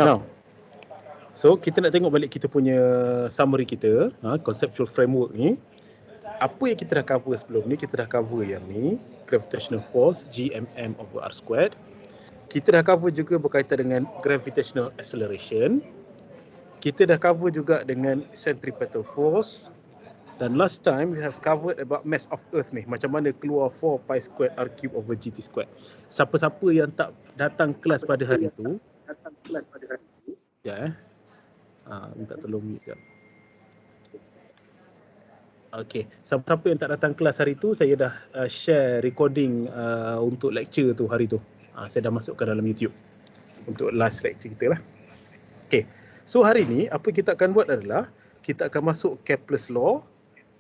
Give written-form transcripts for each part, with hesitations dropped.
Now, so kita nak tengok balik kita punya summary kita, conceptual framework ni. Apa yang kita dah cover sebelum ni, kita dah cover yang ni, gravitational force, G(m)(m) over r squared. Kita dah cover juga berkaitan dengan gravitational acceleration. Kita dah cover juga dengan centripetal force. Dan last time we have covered about mass of earth ni, macam mana keluar 4 pi squared r cube over gt squared. Siapa-siapa yang tak datang kelas pada hari tu, minta tolong mute jap. Okey, siapa-siapa yang tak datang kelas hari tu, saya dah share recording untuk lecture tu hari tu. Saya dah masukkan dalam YouTube untuk last lecture kita lah. Okey, so hari ni apa kita akan buat adalah kita akan masuk Kepler's law.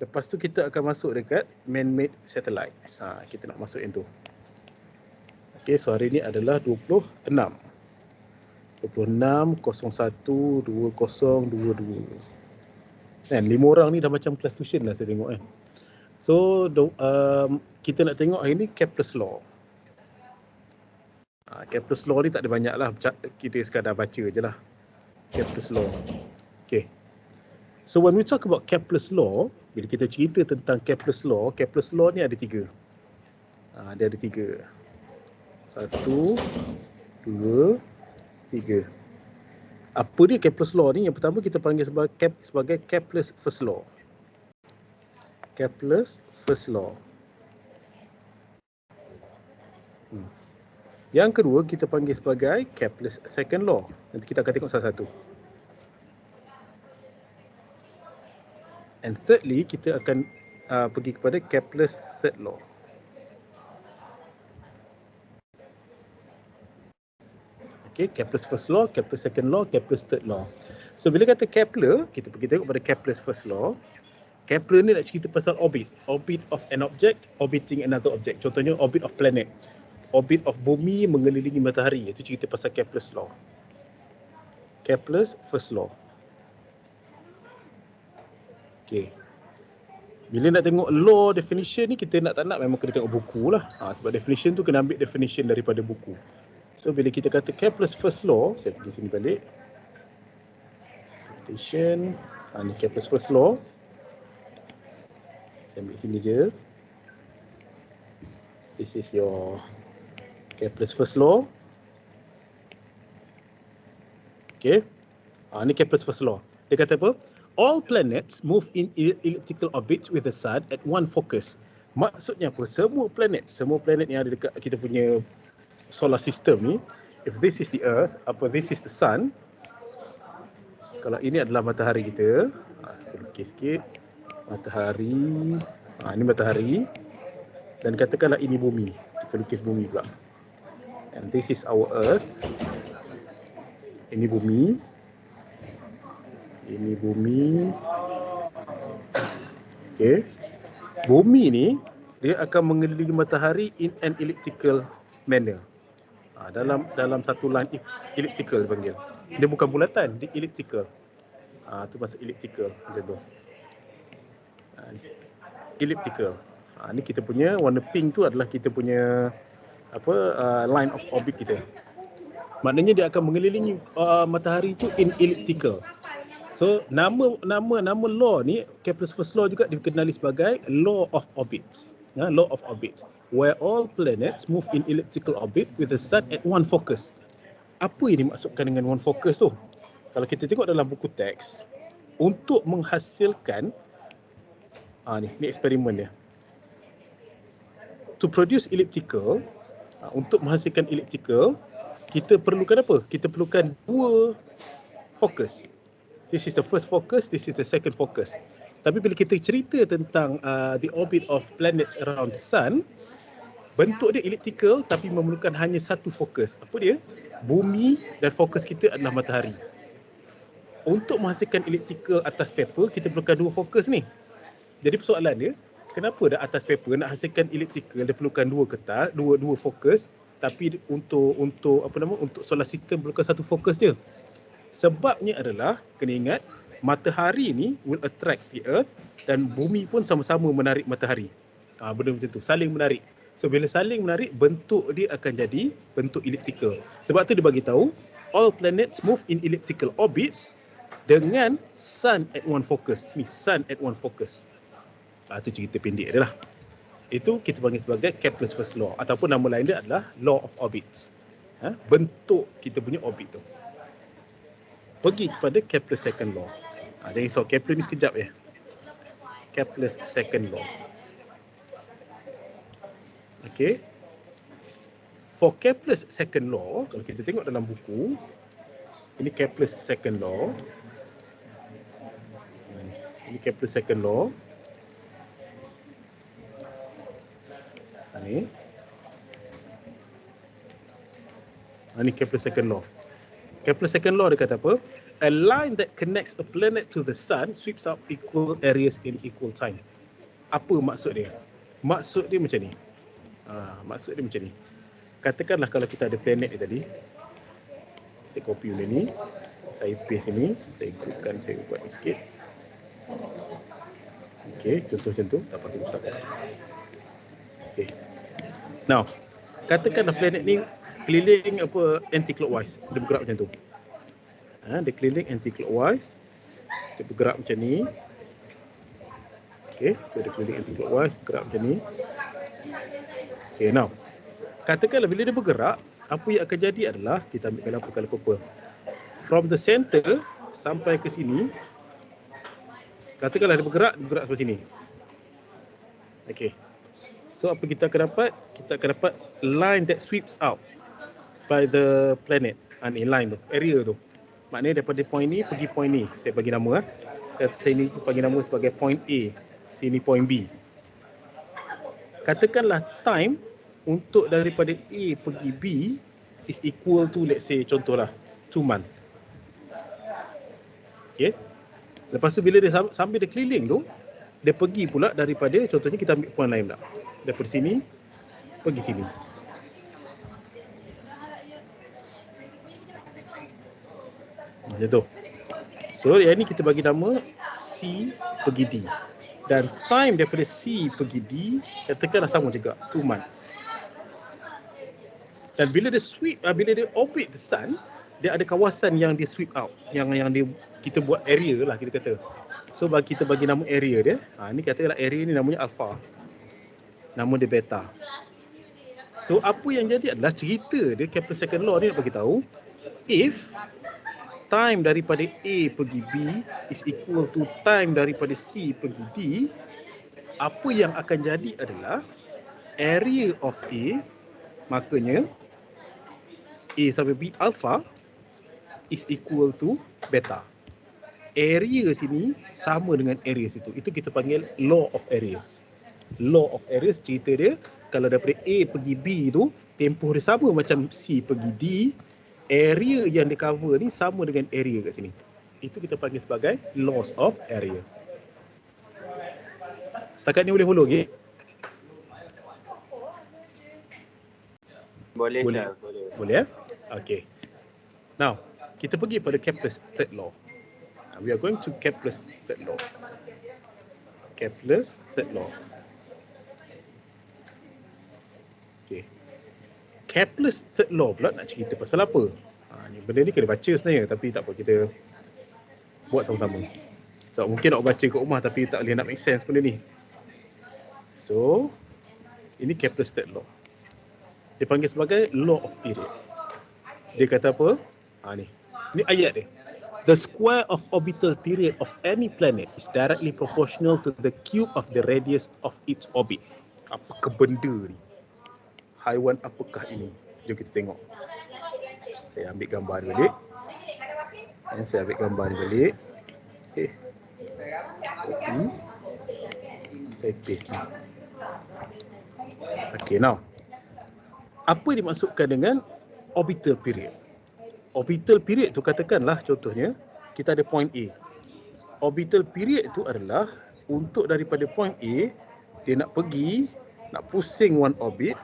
Lepas tu kita akan masuk dekat man-made satellites. Kita nak masuk yang tu. Okey, so hari ni adalah 26. 26/01/2022. Kan 5 orang ni dah macam kelas tuition lah saya tengok kan. So kita nak tengok hari ni Kepler's law. Kepler's law ni tak ada banyak lah, kita sekadar baca je lah. Kepler's law. Okay. So when we talk about Kepler's law, bila kita cerita tentang Kepler's law ni ada 3. Dia ada 3. 1, 2, 3. Apa dia Kepler's law ni? Yang pertama kita panggil sebagai Kepler's first law. Kepler's first law. Yang kedua kita panggil sebagai Kepler's second law. Nanti kita akan tengok satu-satu. And thirdly, kita akan pergi kepada Kepler's third law. Okay, Kepler's first law, Kepler's second law, Kepler's third law. So bila kata Kepler, kita pergi tengok pada Kepler's first law. Kepler ni nak cerita pasal orbit. Orbit of an object orbiting another object. Contohnya orbit of planet. Orbit of bumi mengelilingi matahari. Itu cerita pasal Kepler's law. Kepler's first law. Okay. Bila nak tengok law definition ni, kita nak tak nak memang kena tengok buku lah. Sebab definition tu kena ambil definition daripada buku. So bila kita kata Kepler's first law, saya pergi sini balik. Definition. Ni Kepler's first law. Saya ambil sini je. This is your Kepler's first law. Okay. Ni Kepler's first law. Dia kata apa? All planets move in elliptical orbits with the sun at one focus. Maksudnya apa? Semua planet yang ada dekat kita punya solar system ni, if this is the earth, this is the sun. Kalau ini adalah matahari kita, kita lukis sikit. Matahari, ini matahari. Dan katakanlah ini bumi, kita lukis bumi pula. And this is our earth. Ini bumi. Ini bumi. Okey. Bumi ni dia akan mengelilingi matahari in an elliptical manner. Dalam satu line elliptical dipanggil. Dia bukan bulatan, dia elliptical. Tu maksud elliptical macam tu. Elliptical. Ni kita punya warna pink tu adalah kita punya line of orbit kita. Maknanya dia akan mengelilingi matahari tu in elliptical. So nama law ni, Kepler's first law juga dikenali sebagai law of orbits. Law of orbit, where all planets move in elliptical orbit with the sun at one focus. Apa yang dimaksudkan dengan one focus tu? Kalau kita tengok dalam buku teks, untuk menghasilkan ni eksperimen dia. To produce elliptical, untuk menghasilkan elliptical, kita perlukan apa? Kita perlukan 2 fokus. This is the first focus, this is the second focus. Tapi bila kita cerita tentang the orbit of planets around the sun, bentuk dia elliptical tapi memerlukan hanya satu fokus. Apa dia? Bumi, dan fokus kita adalah matahari. Untuk menghasilkan elliptical atas paper, kita perlukan 2 fokus ni. Jadi persoalan dia, kenapa dah atas paper nak hasilkan elliptical dia perlukan 2 kertas, 2 fokus, tapi untuk solar system perlukan 1 fokus je. Sebabnya adalah, kena ingat, matahari ni will attract the earth dan bumi pun sama-sama menarik matahari. Benda macam tu, saling menarik. So bila saling menarik, bentuk dia akan jadi bentuk elliptical. Sebab tu dia bagi tahu all planets move in elliptical orbits dengan sun at one focus. Ni sun at one focus. Itu cerita pendek dia lah. Itu kita panggil sebagai Kepler's first law, ataupun nama lain dia adalah law of orbits. Bentuk kita punya orbit tu. Pergi kepada Kepler's second law. Jangan risau, Kepler ni sekejap ya. Kepler's second law. Okay. For Kepler's second law, kalau kita tengok dalam buku, ini Kepler's second law. Ini Kepler's second law. Ini Kepler's second law. Kepler's second law dia kata apa? A line that connects a planet to the sun sweeps up equal areas in equal time. Apa maksud dia? Maksud dia macam ni. Maksud dia macam ni. Katakanlah kalau kita ada planet ni tadi. Saya copy benda ni. Saya paste ni. Saya groupkan, saya buat ni sikit. Okey, contoh macam tu. Tak patut besar. Okey. Now, katakanlah planet ni keliling apa anti-clockwise. Dia bergerak macam tu. Dia keliling anti-clockwise. Dia bergerak macam ni. Okey, so dia keliling anti-clockwise, bergerak macam ni. Okay, now, katakanlah bila dia bergerak, apa yang akan jadi adalah, kita ambil kalau purple. From the center sampai ke sini, katakanlah dia bergerak sampai sini. Okay. So, apa kita akan dapat? Kita akan dapat line that sweeps out by the planet. Ni line tu, area tu. Maknanya daripada point ni pergi point ni. Saya bagi nama. Saya ni bagi nama sebagai point A. Sini point B. Katakanlah time untuk daripada A pergi B is equal to, let's say, contohlah 2 months. Okay. Lepas tu bila dia sambil dia keliling tu, dia pergi pula daripada, contohnya kita ambil point lain pula. Daripada sini pergi sini. Macam tu. So yang ni kita bagi nama C pergi D. Dan time daripada C pergi D, katakanlah sama juga, 2 months. Dan bila dia sweep, bila dia orbit the sun, dia ada kawasan yang dia sweep out, yang dia kita buat area lah kita kata. So kita bagi nama area dia. Ni katakanlah area ni namanya alpha. Nama dia beta. So apa yang jadi adalah cerita dia, Kepler's second law ni nak bagi tahu, if time daripada A pergi B is equal to time daripada C pergi D, apa yang akan jadi adalah area of A, makanya A sampai B alpha is equal to beta. Area sini sama dengan area situ. Itu kita panggil law of areas. Law of areas cerita dia, kalau daripada A pergi B tu, tempoh dia sama macam C pergi D, area yang di cover ni sama dengan area kat sini. Itu kita panggil sebagai laws of area. Setakat ni boleh follow lagi? Boleh. Boleh ya? Okay. Now, kita pergi pada Kepler's third law. We are going to Kepler's third law. Kepler's third law. Okay. Kepler's third law pula nak cerita pasal apa? Benda ni kena baca sebenarnya, tapi tak apa, kita buat sama-sama. So mungkin nak baca kat rumah tapi tak boleh nak make sense benda ni. So ini Kepler's third law. Dia panggil sebagai law of period. Dia kata apa? Ni ayat dia. The square of orbital period of any planet is directly proportional to the cube of the radius of its orbit. Apakah benda ni? Haiwan apakah ini? Jom kita tengok. Saya ambil gambar ni balik. Saya ambil gambar ni balik. Copy. Saya paste ni. Okay, now. Apa dimaksudkan dengan orbital period? Orbital period tu katakanlah contohnya, kita ada point A. Orbital period tu adalah untuk daripada point A, dia nak pergi, nak pusing one orbit.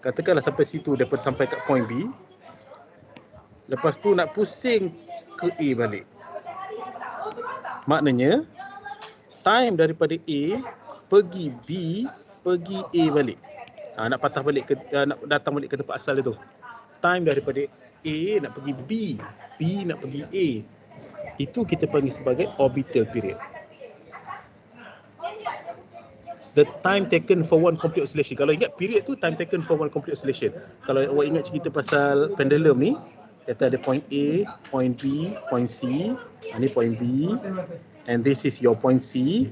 Katakanlah sampai situ, dapat sampai kat point B. Lepas tu nak pusing ke A balik. Maknanya time daripada A pergi B pergi A balik. Nak patah balik ke nak datang balik ke tempat asal dia tu. Time daripada A nak pergi B, B nak pergi A. Itu kita panggil sebagai orbital period. The time taken for one complete oscillation. Kalau ingat period tu time taken for one complete oscillation. Kalau awak ingat cerita pasal pendulum ni, kata ada point A, point B, point C, ni point B, and this is your point C.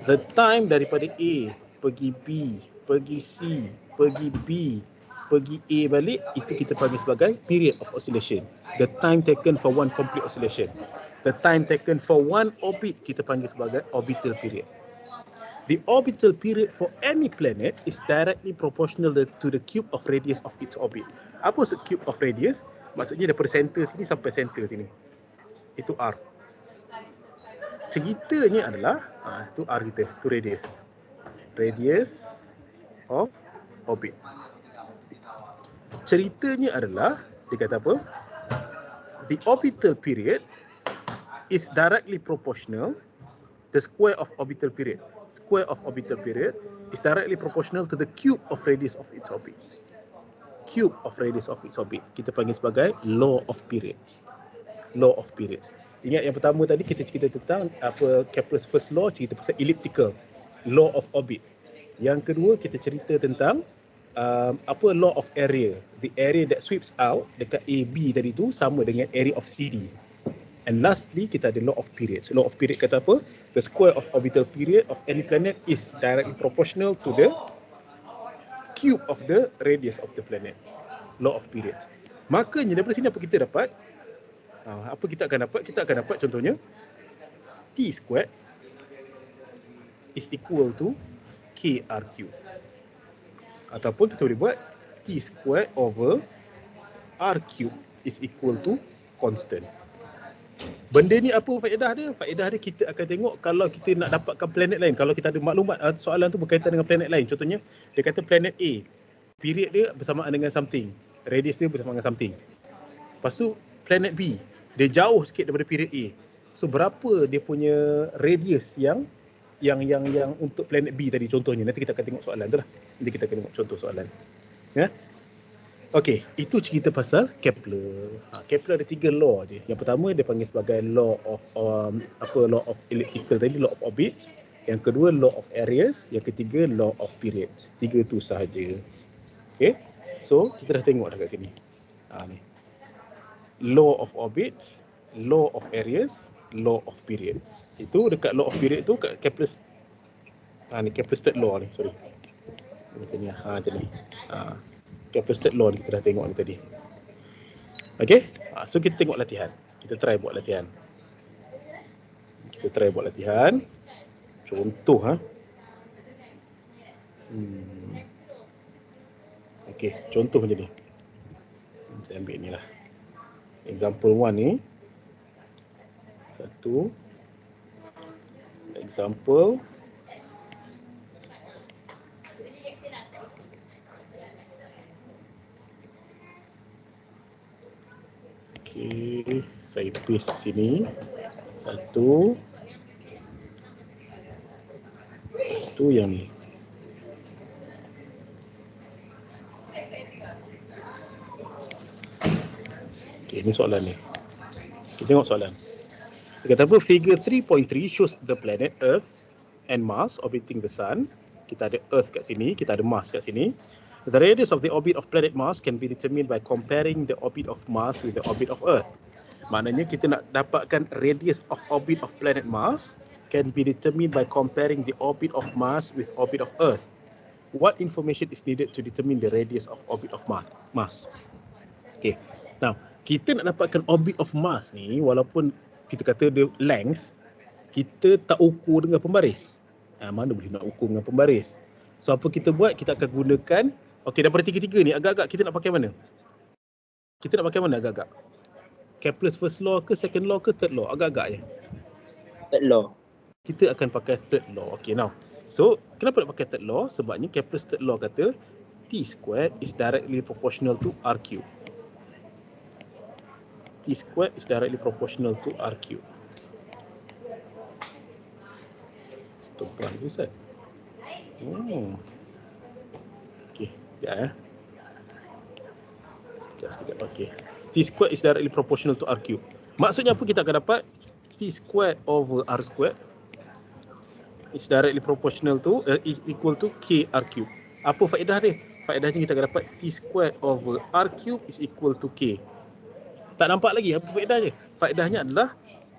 The time daripada A pergi B, pergi C, pergi B, pergi A balik, itu kita panggil sebagai period of oscillation. The time taken for one complete oscillation. The time taken for one orbit kita panggil sebagai orbital period. The orbital period for any planet is directly proportional to the cube of radius of its orbit. Apa maksud cube of radius? Maksudnya daripada center sini sampai center sini. Itu R. Ceritanya adalah, itu R kita, itu radius. Radius of orbit. Ceritanya adalah, dia kata apa? The orbital period is directly proportional, the square of orbital period. Square of orbital period is directly proportional to the cube of radius of its orbit. Cube of radius of its orbit. Kita panggil sebagai law of periods. Law of periods. Ingat yang pertama tadi kita cerita tentang apa Kepler's first law, cerita pasal elliptical, law of orbit. Yang kedua kita cerita tentang apa law of area. The area that sweeps out dekat AB tadi tu sama dengan area of CD. And lastly, kita ada law of periods. Law of period kata apa? The square of orbital period of any planet is directly proportional to the cube of the radius of the planet. Law of periods. Makanya daripada sini apa kita dapat? Apa kita akan dapat? Kita akan dapat contohnya T squared is equal to KRQ. Ataupun kita boleh buat T squared over R cube is equal to constant. Benda ni apa faedah dia? Faedah dia kita akan tengok kalau kita nak dapatkan planet lain. Kalau kita ada maklumat soalan tu berkaitan dengan planet lain. Contohnya, dia kata planet A, period dia bersamaan dengan something. Radius dia bersamaan dengan something. Lepas tu, planet B, dia jauh sikit daripada period A. So, berapa dia punya radius yang untuk planet B tadi contohnya. Nanti kita akan tengok soalan tu lah. Nanti kita akan tengok contoh soalan. Ya? Okey, itu cerita pasal Kepler. Kepler ada 3 law je. Yang pertama dia panggil sebagai law of law of elliptical tadi, law of orbit. Yang kedua law of areas, yang ketiga law of periods. 3 tu sahaja. Okey. So, kita dah tengok dah kat sini. Ni. Law of orbit, law of areas, law of period. Itu dekat law of period tu kat Kepler's ni Kepler's third law ni, sorry. Ni macam ni. Kepler's third law ni kita dah tengok ni tadi. Okey? So kita tengok latihan. Kita try buat latihan. Kita try buat latihan. Contoh Okey, contoh macam ni. Saya ambil ni lah. Example 1 ni. Satu. Example. Okey, saya paste sini. Satu. Lepas tu yang ni. Okey, ini soalan ni. Kita tengok soalan. Dia kata apa? Figure 3.3 shows the planet Earth and Mars orbiting the Sun. Kita ada Earth kat sini, kita ada Mars kat sini. The radius of the orbit of planet Mars can be determined by comparing the orbit of Mars with the orbit of Earth. Maknanya kita nak dapatkan radius of orbit of planet Mars can be determined by comparing the orbit of Mars with orbit of Earth. What information is needed to determine the radius of orbit of Mars? Okay. Now, kita nak dapatkan orbit of Mars ni, walaupun kita kata dia length, kita tak ukur dengan pembaris. Mana boleh nak ukur dengan pembaris? So, apa kita buat? Kita akan gunakan, okey, daripada tiga-tiga ni, agak-agak kita nak pakai mana? Kita nak pakai mana agak-agak? Kepler's first law ke, second law ke, third law? Agak-agak je. Third law. Kita akan pakai third law. Okay, now. So, kenapa nak pakai third law? Sebabnya Kepler's third law kata T squared is directly proportional to R cube. T squared is directly proportional to R cube. Tumpang tu, Ustaz. Ya. Sekejap. Okey. T squared is directly proportional to R cube. Maksudnya apa? Kita akan dapat T squared over R squared is directly proportional to equal to K R cube. Apa faedah dia? Faedahnya kita akan dapat T squared over R cube is equal to K. Tak nampak lagi apa faedahnya? Faedahnya adalah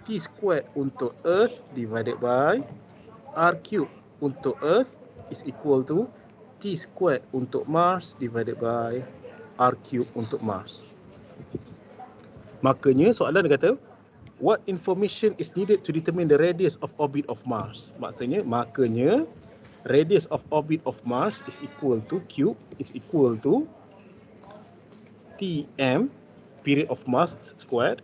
T squared untuk Earth divided by R cube untuk Earth is equal to T squared untuk Mars divided by R cube untuk Mars. Makanya soalan dia kata, what information is needed to determine the radius of orbit of Mars? Makanya radius of orbit of Mars is equal to cube is equal to Tm period of Mars squared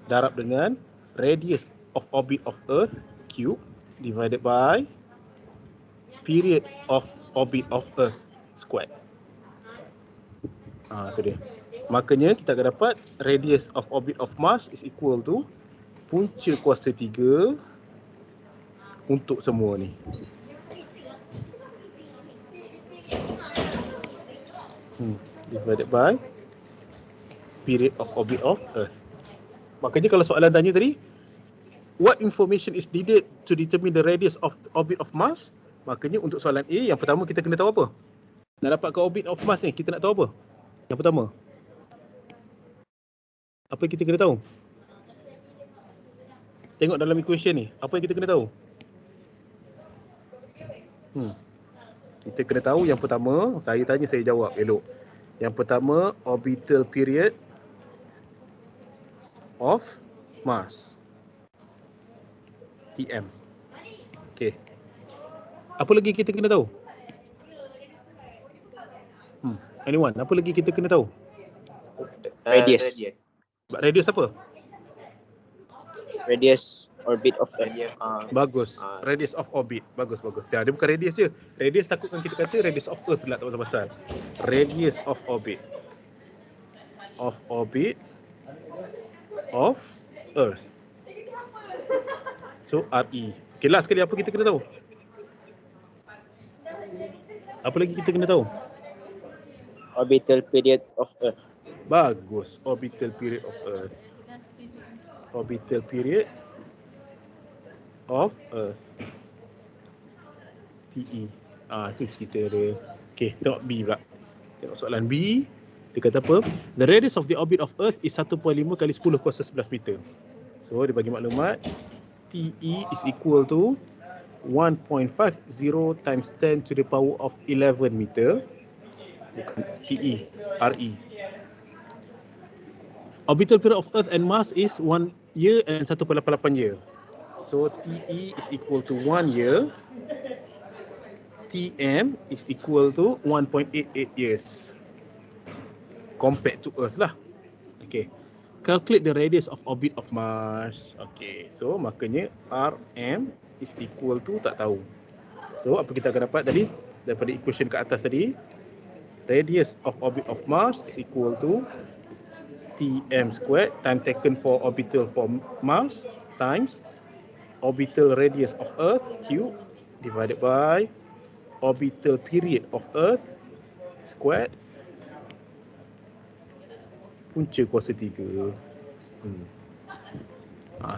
darab dengan radius of orbit of Earth cube divided by period of orbit of Earth squared. Itu dia. Makanya kita akan dapat radius of orbit of Mars is equal to punca kuasa 3 untuk semua ni. Divided by period of orbit of Earth. Makanya kalau soalan tanya tadi, what information is needed to determine the radius of orbit of Mars? Makanya untuk soalan A, yang pertama kita kena tahu apa? Nak dapat ke orbit of Mars ni, kita nak tahu apa? Yang pertama, apa yang kita kena tahu? Tengok dalam equation ni, apa yang kita kena tahu? Kita kena tahu yang pertama, saya tanya saya jawab, elok. Yang pertama, orbital period of Mars. TM. Okey. Apa lagi kita kena tahu? Anyone, apa lagi kita kena tahu? Radius. Radius apa? Radius orbit of Earth. Bagus. Radius of orbit. Bagus. Dia bukan radius je. Radius takutkan kita kata radius of Earth pula tak pasal-pasal. Radius of orbit. Of orbit of Earth. So RE. Okay, last sekali apa kita kena tahu? Apa lagi kita kena tahu? Orbital period of Earth. Bagus. Orbital period of Earth. Orbital period of Earth. TE. Itu cerita dia. Okay, tengok B pula. Tengok soalan B. Dia kata apa? The radius of the orbit of Earth is 1.5 kali 10 kuasa 11 meter. So, dia bagi maklumat. TE is equal to 1.50 times 10 to the power of 11 meter. Bukan TE, RE. Orbital period of Earth and Mars is 1 year and 1.88 year. So TE is equal to 1 year. TM is equal to 1.88 years. Compared to Earth lah. Okay. Calculate the radius of orbit of Mars. Okay. So makanya RM is equal to tak tahu. So apa kita akan dapat tadi? Daripada equation kat atas tadi. Radius of orbit of Mars is equal to Tm squared time taken for orbital for Mars times orbital radius of Earth cube divided by orbital period of Earth squared punca kuasa 3.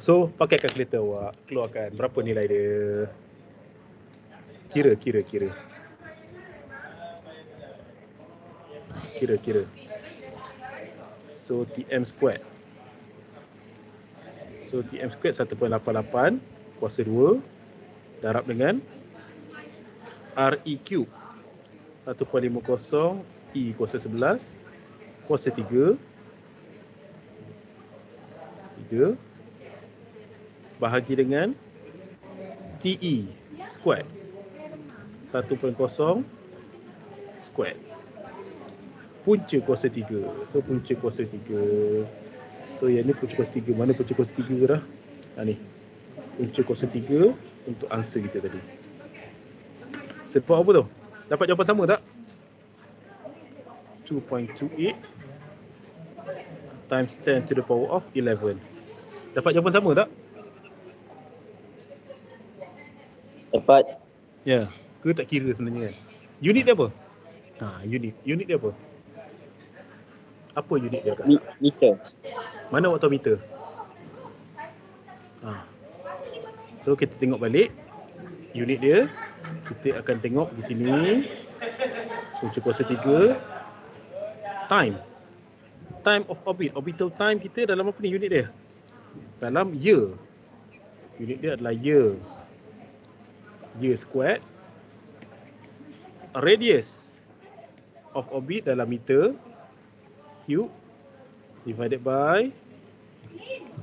So pakai kalkulator awak, keluarkan berapa nilai dia. Kira. So Tm squared. So Tm squared 1.88 kuasa 2 darab dengan Re cube 1.50 E kuasa 11 kuasa 3 bahagi dengan Te squared 1.0 squared punca kuasa 3. So punca kuasa 3. So yang ni punca kuasa 3. Mana punca kuasa 3 dah? Ni. Punca kuasa 3 untuk answer kita tadi. Sebab apa tu? Dapat jawapan sama tak? 2.28 times 10 to the power of 11. Dapat jawapan sama tak? Dapat. Ya. Ke tak kira sebenarnya kan? Unit dia apa? Unit. Unit dia apa? Apa unit dia, Kak? Meter. Mana awak tahu meter? So kita tengok balik unit dia. Kita akan tengok di sini punca kuasa 3 time. Time of orbit. Orbital time kita dalam apa ni unit dia? Dalam year. Unit dia adalah year. Year squared. Radius of orbit dalam meter cube divided by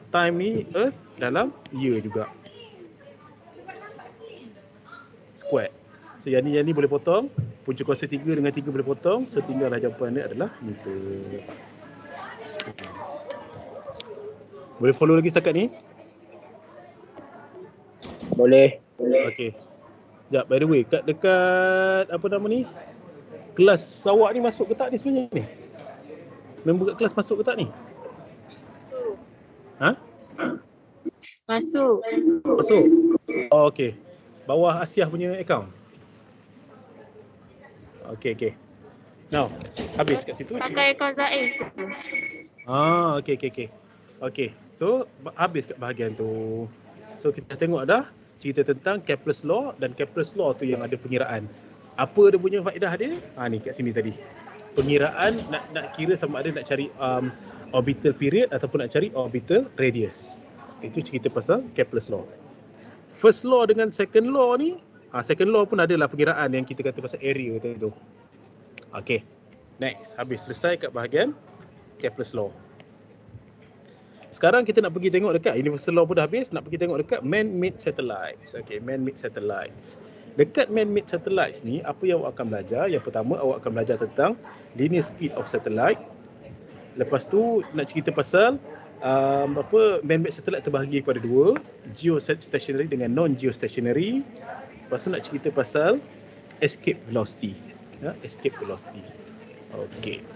time ni earth dalam year juga. Square. So yang ni boleh potong. Punca kuasa 3 dengan 3 boleh potong. So tinggallah jawapan dia adalah meter. Boleh follow lagi setakat ni? Boleh. Okey. Sekejap, by the way, dekat apa nama ni? Kelas awak ni masuk ke tak ni sebenarnya ni? Member kat kelas masuk ke tak ni? Masuk. Masuk? Oh, okey. Bawah Asiah punya account. Okey. Now, habis kat situ. Pakai akaun Zaiz. Okey. Okey. So, habis kat bahagian tu. So, kita tengok dah cerita tentang Kepler's Law, dan Kepler's Law tu yang ada pengiraan. Apa dia punya faedah dia? Ni kat sini tadi. Pengiraan nak kira sama ada nak cari orbital period ataupun nak cari orbital radius. Itu cerita pasal Kepler's Law. First law dengan second law ni, second law pun adalah pengiraan yang kita kata pasal area tu. Okey. Next, habis selesai kat bahagian Kepler's Law. Sekarang kita nak pergi tengok dekat universal law pun dah habis, nak pergi tengok dekat man-made satellites. Okey, man-made satellites. Dekat man-made satellites ni, apa yang awak akan belajar? Yang pertama, awak akan belajar tentang linear speed of satellite. Lepas tu nak cerita pasal man-made satellite terbahagi kepada dua, geostationary dengan non-geostationary. Lepas tu nak cerita pasal escape velocity. Escape velocity. Okey.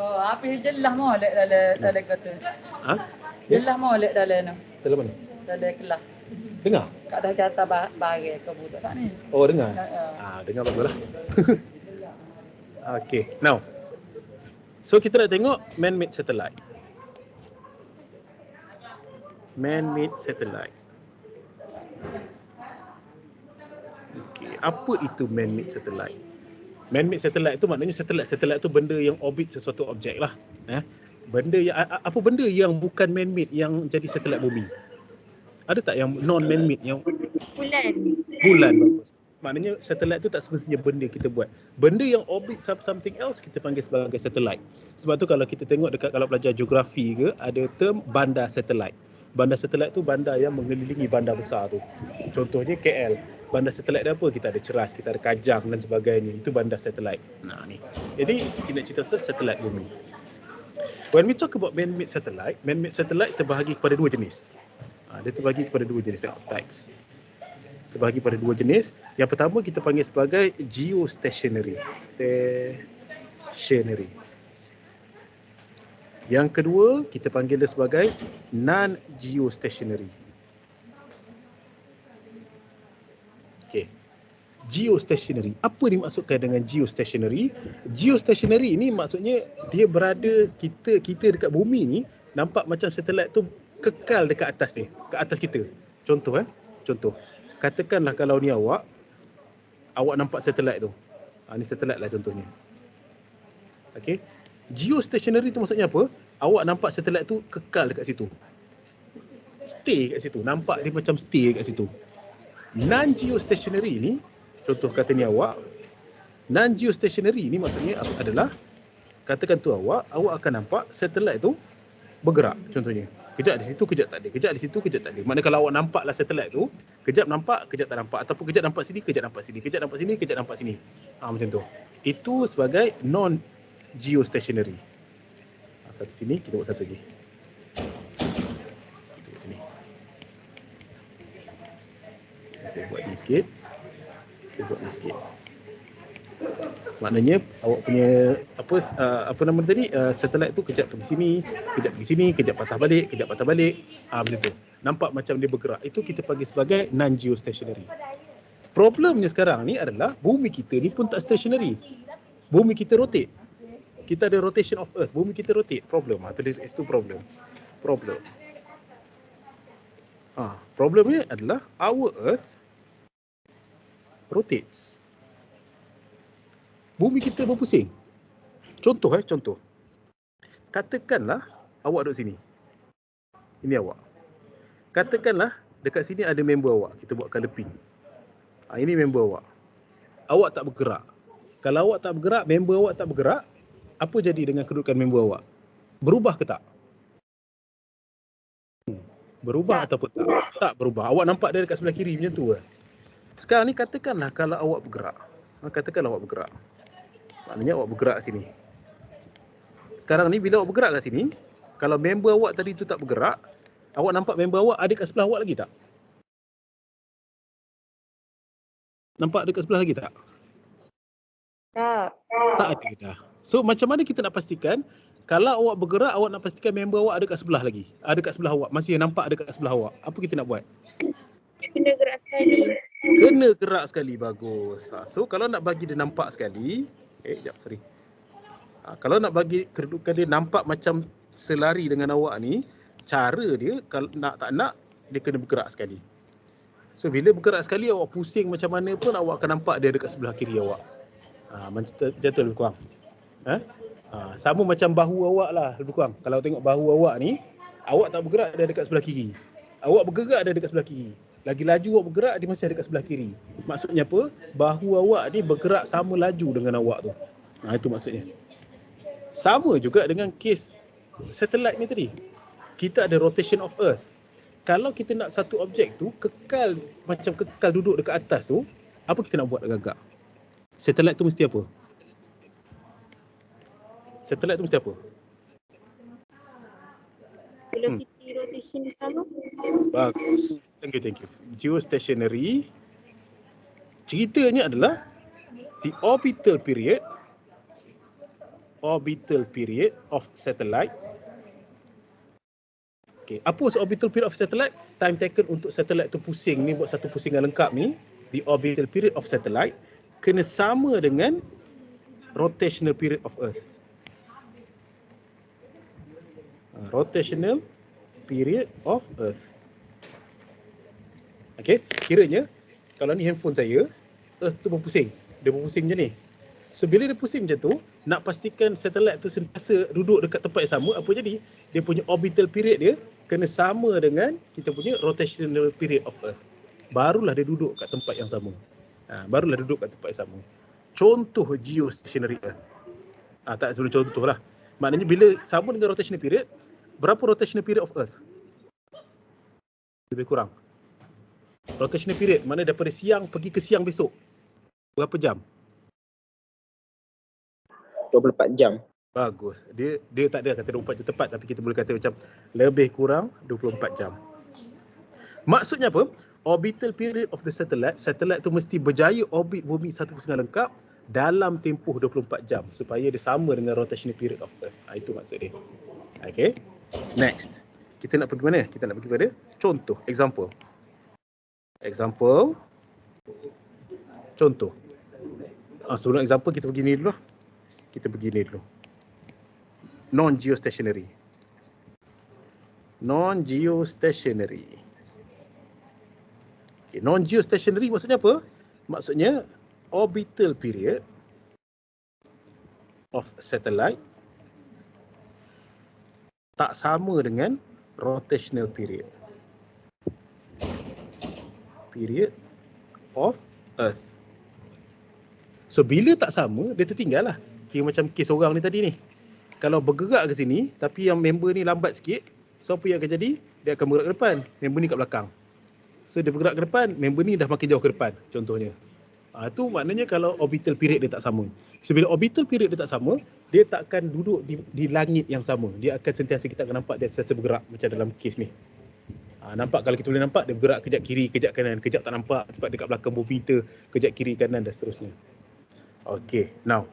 Habis jelas molek dalam kata. Jelas molek dalam tu. Dalam mana? Dalam kelas. Dengar? Kat dah kata barang ke budak tak ni. Oh, dengar? Ya. Dengar baguslah. Okey, now. So kita nak tengok man-made satellite. Man-made satellite. Okey, apa itu man-made satellite? Man-made satellite tu maknanya satellite tu benda yang orbit sesuatu objek lah. Benda yang apa benda yang bukan man-made yang jadi satellite bumi? Ada tak yang non man-made yang bulan bagus. Maknanya satellite tu tak semestinya benda kita buat. Benda yang orbit something else kita panggil sebagai satellite. Sebab tu kalau kita tengok dekat kalau belajar geografi ke, ada term bandar satellite. Bandar satellite tu bandar yang mengelilingi bandar besar tu. Contohnya KL. Bandar satellite dia apa? Kita ada Ceras, kita ada Kajang dan sebagainya. Itu bandar satellite. Ni. Jadi kita nak cerita pasal satellite bumi. When we talk about man-made satellite terbahagi kepada dua jenis. Dia terbahagi kepada dua jenis types. Terbahagi pada dua jenis. Yang pertama kita panggil sebagai geostationary. Yang kedua kita panggil dia sebagai non-geostationary. Okey. Geostationary. Apa dimaksudkan dengan geostationary? Geostationary ini maksudnya dia berada kita dekat bumi ni nampak macam satelit tu kekal dekat atas ni, ke atas kita. Contoh katakanlah kalau ni awak nampak satelit tu. Ni satelit lah contohnya. Okey. Geostationary tu maksudnya apa? Awak nampak satelit tu kekal dekat situ. Stay kat situ. Nampak dia macam stay kat situ. Non-geostationary ni, contoh kata ni awak, non-geostationary ni maksudnya adalah katakan tu awak akan nampak satelit tu bergerak contohnya. Kejap di situ, kejap tak ada. Kejap di situ, kejap tak ada. Maknanya kalau awak nampaklah satelit tu, kejap nampak, kejap tak nampak. Ataupun kejap nampak sini, kejap nampak sini. Kejap nampak sini, kejap nampak sini. Macam tu. Itu sebagai non-geostationary. Satu sini, kita buat satu lagi. Kita buat sini. Saya buat ni sikit. Saya buat ni sikit. Maknanya awak punya apa nama tadi, satelit tu kejap pergi sini, kejap patah balik, macam tu. Nampak macam dia bergerak. Itu kita panggil sebagai non-geostationary. Problemnya sekarang ni adalah bumi kita ni pun tak stationary. Bumi kita rotate. Kita ada rotation of Earth. Bumi kita rotate. Problem. Tulis S2 problem. Problemnya adalah our Earth rotates. Bumi kita berpusing. Contoh. Katakanlah awak duduk sini. Ini awak. Katakanlah dekat sini ada member awak. Kita buat colour pink. Ini member awak. Awak tak bergerak. Kalau awak tak bergerak, member awak tak bergerak, apa jadi dengan kedudukan member awak? Berubah ke tak? Berubah ataupun tak? Tak berubah. Awak nampak dia dekat sebelah kiri macam tu ke? Sekarang ni katakanlah kalau awak bergerak. Maknanya awak bergerak sini. Sekarang ni bila awak bergerak kat sini, kalau member awak tadi tu tak bergerak, awak nampak member awak ada kat sebelah awak lagi tak? Nampak dekat sebelah lagi tak? Tak. Tak ada dah. So macam mana kita nak pastikan kalau awak bergerak, awak nak pastikan member awak ada kat sebelah lagi. Ada kat sebelah awak, masih nampak ada kat sebelah awak. Apa kita nak buat? Kena gerak sekali. Kena gerak sekali, bagus. So kalau nak bagi dia nampak sekali, kalau nak bagi kedudukan dia nampak macam selari dengan awak ni, cara dia kalau nak tak nak, dia kena bergerak sekali. So bila bergerak sekali, awak pusing macam mana pun awak akan nampak dia dekat sebelah kiri awak. Macam lebih kurang. Sama macam bahu awak lah lebih kurang. Kalau tengok bahu awak ni, awak tak bergerak, dia dekat sebelah kiri. Awak bergerak, dia dekat sebelah kiri. Lagi laju awak bergerak, dia masih dekat sebelah kiri. Maksudnya apa? Bahu awak ni bergerak sama laju dengan awak tu. Itu maksudnya. Sama juga dengan kes satellite ni tadi. Kita ada rotation of Earth. Kalau kita nak satu objek tu kekal duduk dekat atas tu, apa kita nak buat agak-agak? Satellite tu mesti apa? Velocity rotation sama. Bagus. Thank you. Geostationary. Ceritanya adalah the orbital period of satellite. Apa orbital period of satellite? Time taken untuk satellite tu pusing ni, buat satu pusingan lengkap ni. The orbital period of satellite kena sama dengan rotational period of Earth. Rotational period of Earth. Kiranya kalau ni handphone saya, Earth tu berpusing. Dia berpusing macam ni. So bila dia pusing macam tu, nak pastikan satellite tu sentiasa duduk dekat tempat yang sama, apa jadi? Dia punya orbital period dia kena sama dengan kita punya rotational period of Earth. Barulah dia duduk kat tempat yang sama. Contoh geostationary Earth. Tak sebelum contoh lah. Maknanya bila sama dengan rotational period, berapa rotational period of Earth? Lebih kurang. Rotational period, mana daripada siang pergi ke siang besok. Berapa jam? 24 jam. Bagus. Dia tak ada kata 24 jam tepat, tapi kita boleh kata macam lebih kurang 24 jam. Maksudnya apa? Orbital period of the satellite tu mesti berjaya orbit bumi satu pusingan lengkap dalam tempoh 24 jam supaya dia sama dengan rotational period of Earth. Itu maksud dia. Okay. Next. Kita nak pergi mana? Kita nak pergi pada contoh, example. Contoh. Sebelum example kita pergi ni dulu. Non-geostationary. Non-geostationary maksudnya apa? Maksudnya orbital period of satellite tak sama dengan rotational period of Earth. So bila tak sama, dia tertinggal lah. Kira macam kes orang ni tadi ni. Kalau bergerak ke sini, tapi yang member ni lambat sikit, so apa yang akan jadi? Dia akan bergerak ke depan, member ni kat belakang. So dia bergerak ke depan, member ni dah makin jauh ke depan, contohnya. Itu maknanya kalau orbital period dia tak sama. So bila orbital period dia tak sama, dia tak akan duduk di langit yang sama. Dia akan sentiasa, kita akan nampak dia sentiasa bergerak macam dalam kes ni. Nampak kalau kita boleh nampak dia bergerak kejap kiri, kejap kanan, kejap tak nampak, cepat dekat belakang bumi kita, kejap kiri kanan dan seterusnya. Okay, now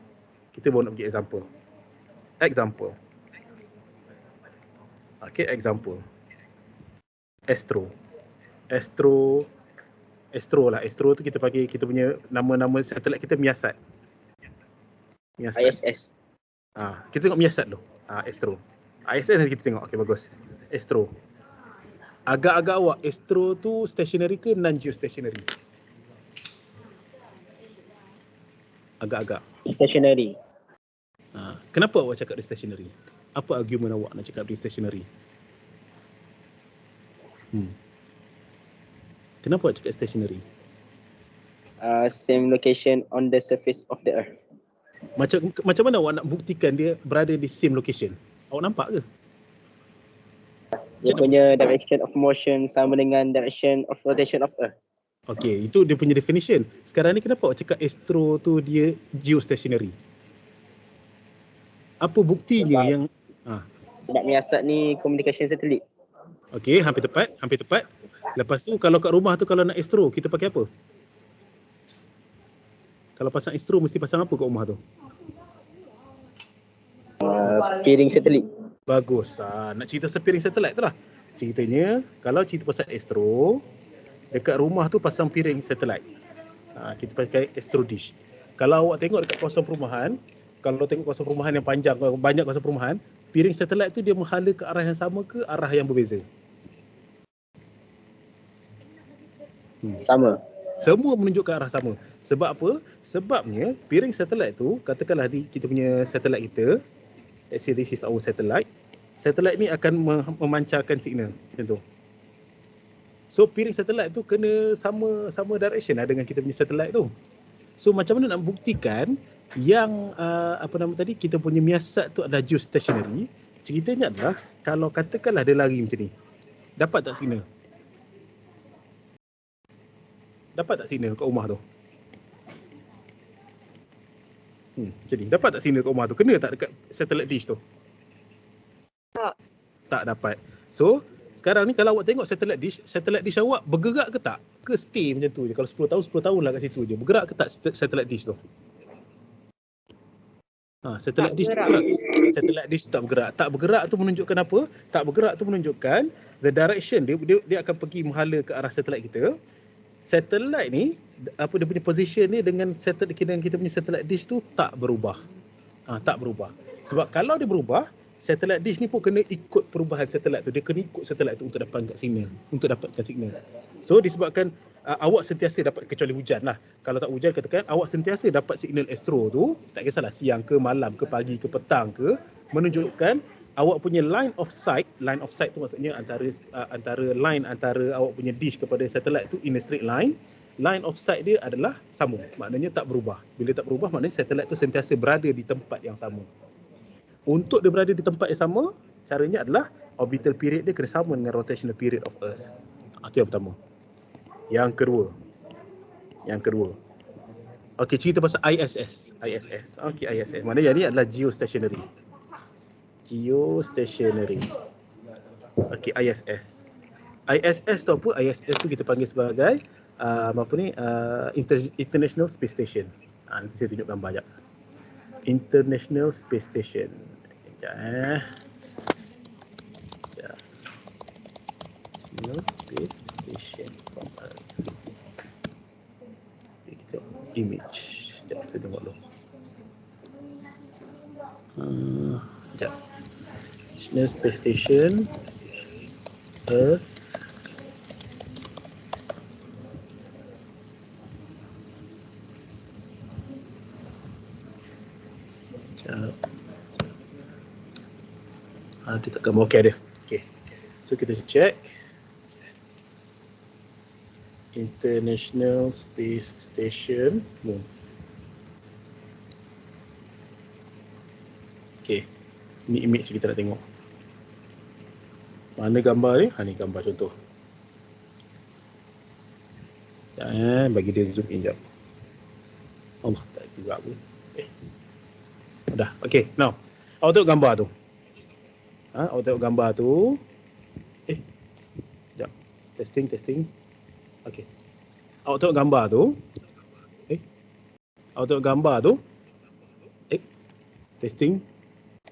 kita baru nak pergi example. Example. Astro tu kita panggil, kita punya nama-nama satelit kita Miasat. Miasat. ISS. Kita tengok miasat dulu. Astro. ISS nanti kita tengok. Okey, bagus. Astro. Agak-agak awak, Astro tu stationary ke non-geostationary? Agak-agak. Stationary. Kenapa awak cakap dia stationary? Apa argument awak nak cakap dia stationary? Kenapa awak cakap stationary? Same location on the surface of the earth. Macam mana awak nak buktikan dia berada di same location? Awak nampak ke? Dia punya direction of motion sama dengan direction of rotation of earth. Okey, itu dia punya definition. Sekarang ni kenapa awak cakap Astro tu dia geostationary? Apa buktinya yang Sebab miasat ni communication satellite. Okey, hampir tepat. Lepas tu kalau kat rumah tu kalau nak Astro, kita pakai apa? Kalau pasang Astro mesti pasang apa kat rumah tu? Piring satelit. Bagus. Nak cerita sepiring satelit tu lah. Ceritanya kalau cerita pasal Astro, dekat rumah tu pasang piring satelit. Kita pakai Astro dish. Kalau awak tengok dekat kawasan perumahan, kalau tengok kawasan perumahan yang panjang, banyak kawasan perumahan, piring satelit tu dia menghala ke arah yang sama ke arah yang berbeza? Sama. Semua menunjuk ke arah sama. Sebab apa? Sebabnya piring satelit tu, katakanlah kita punya satelit kita, let's say this is our satellite. Satelit ni akan memancarkan signal macam tu. So piring satelit tu kena sama direction lah dengan kita punya satelit tu. So macam mana nak buktikan yang kita punya miasat tu adalah geostationary? Ceritanya adalah kalau katakanlah dia lari macam ni, dapat tak signal? Dapat tak signal kat rumah tu? Macam ni, dapat tak signal kat rumah tu? Kena tak dekat satellite dish tu? Tak dapat. So, sekarang ni kalau awak tengok satellite dish awak bergerak ke tak? Ke stay macam tu je? Kalau 10 tahun lah kat situ je. Bergerak ke tak satellite dish tu? Satellite dish tu bergerak. Satellite dish tu tak bergerak. Tak bergerak tu menunjukkan apa? Tak bergerak tu menunjukkan the direction dia akan pergi menghala ke arah satellite kita. Satellite ni, dia punya position ni dengan kita punya satellite dish tu tak berubah. Tak berubah. Sebab kalau dia berubah, satellite dish ni pun kena ikut perubahan satellite tu. Dia kena ikut satellite tu untuk dapatkan signal. So disebabkan awak sentiasa dapat, kecuali hujan lah. Kalau tak hujan, katakan awak sentiasa dapat signal Astro tu, tak kisahlah siang ke, malam ke, pagi ke, petang ke, menunjukkan awak punya line of sight tu maksudnya antara line antara awak punya dish kepada satellite tu in a straight line of sight dia adalah sama. Maknanya tak berubah. Bila tak berubah, maknanya satellite tu sentiasa berada di tempat yang sama. Untuk dia berada di tempat yang sama, caranya adalah orbital period dia kena sama dengan rotational period of Earth. Itu yang pertama. Yang kedua. Okey, cerita pasal ISS. Okey, ISS. Maknanya yang ni adalah geostationary. Okey, ISS. ISS tu apa? ISS tu kita panggil sebagai International Space Station. Nanti saya tunjuk gambar jap. International Space Station. Sekejap International Space Station from Earth. Kita image. Sekejap, saya tengok dulu. Sekejap. International Space Station, Earth. Dia tak gambar. Okey, ada. Okey. So kita check. International Space Station. Okey. Ni image kita nak tengok. Mana gambar ni? Ni gambar contoh. Bagi dia zoom in jap. Allah, tak juga pun. Dah. Okey, now. Awak tengok gambar tu. Awak tengok gambar tu. Sekejap. Testing. Okey. Awak tengok gambar tu. Awak tengok gambar tu. Testing.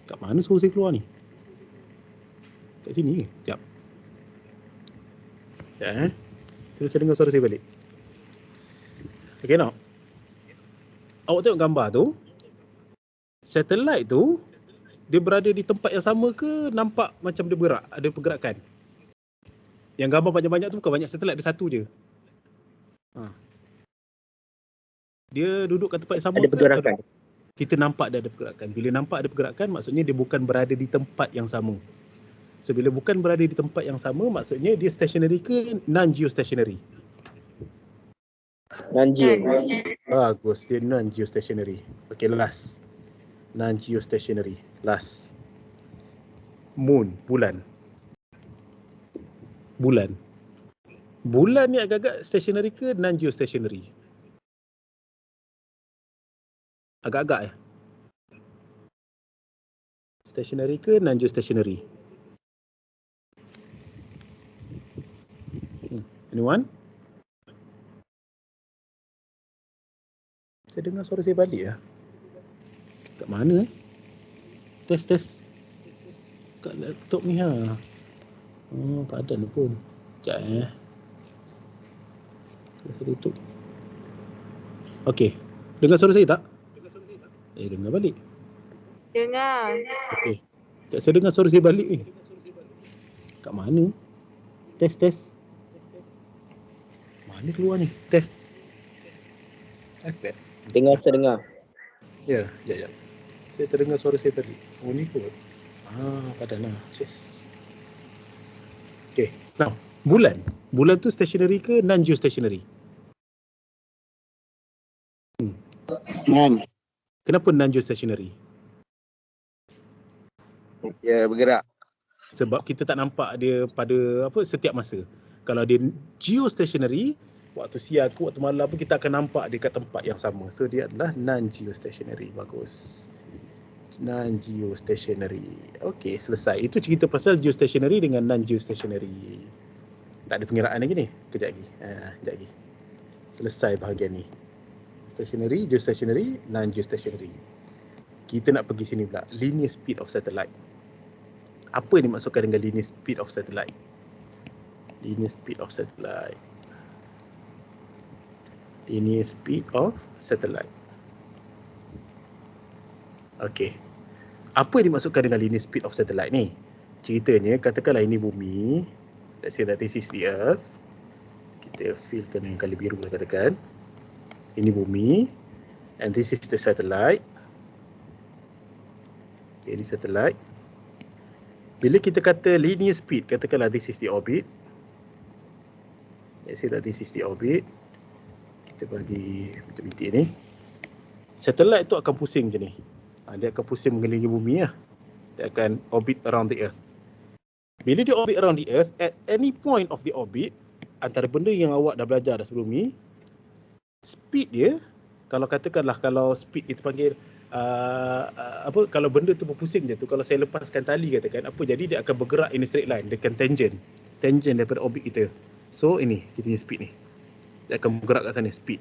Kat mana suruh saya keluar ni? Kat sini ke? Sekejap. Saya macam dengar suara saya balik. Okey, now. Awak tengok gambar tu. Satellite tu dia berada di tempat yang sama ke nampak macam dia bergerak, ada pergerakan? Yang gambar banyak-banyak tu bukan banyak satelit, ada satu je. Dia duduk kat tempat yang sama Ada ke? pergerakan. Kita nampak dia ada pergerakan. Bila nampak ada pergerakan, maksudnya dia bukan berada di tempat yang sama. So bila bukan berada di tempat yang sama, maksudnya dia stationary ke non-geostationary? Non-geo. Bagus, dia non-geostationary. Okay, last. Non-geostationary. Last. Moon, bulan. Bulan. Bulan ni agak-agak stationary ke non-geostationary? Agak-agak stationary ke non-geostationary? Anyone? Saya dengar suara saya balik lah. Kat mana Test. Kat laptop ni ha. Padan pun. Sekejap Saya tutup. Okey. Dengar suara saya tak? Dengar balik. Dengar. Okey. Sekejap saya dengar suara saya balik ni. Kat mana? Test. Mana keluar ni? Test. iPad. Saya dengar. Ya, sekejap. Saya terdengar suara saya balik. Oh ni kot. Padan lah. Okay. Now, bulan. Bulan tu stationary ke non-geostationary? Kenapa non-geostationary? Ya, bergerak. Sebab kita tak nampak dia pada setiap masa. Kalau dia geostationary, waktu siang ke waktu malam pun kita akan nampak dia kat tempat yang sama. So dia adalah non-geostationary. Bagus. Non-geostationary. Okey, selesai. Itu cerita pasal geostationary dengan non-geostationary. Tak ada pengiraan lagi ni. Kejap lagi. Selesai bahagian ni. Stationary, geostationary, non-geostationary. Kita nak pergi sini pula. Linear speed of satellite. Apa yang dimaksudkan dengan linear speed of satellite? Linear speed of satellite. Linear speed of satellite. Okey. Apa yang dimaksudkan dengan linear speed of satellite ni? Ceritanya, katakanlah ini bumi. Let's say that this is the earth. Kita fillkan dengan kali biru lah katakan. Ini bumi. And this is the satellite. Okay, ini satellite. Bila kita kata linear speed, katakanlah this is the orbit. Let's say that this is the orbit. Kita bagi bintik-bintik ni. Satellite tu akan pusing macam ni. Dia akan pusing mengelilingi bumi lah. Dia akan orbit around the earth. Bila dia orbit around the earth, at any point of the orbit, antara benda yang awak dah belajar dah sebelum ni, speed dia, kalau katakanlah kalau speed kita panggil kalau benda tu berpusing je tu, kalau saya lepaskan tali katakan, apa jadi dia akan bergerak in a straight line, dia akan tangent daripada orbit kita. So ini kita punya speed ni. Dia akan bergerak kat sana, speed.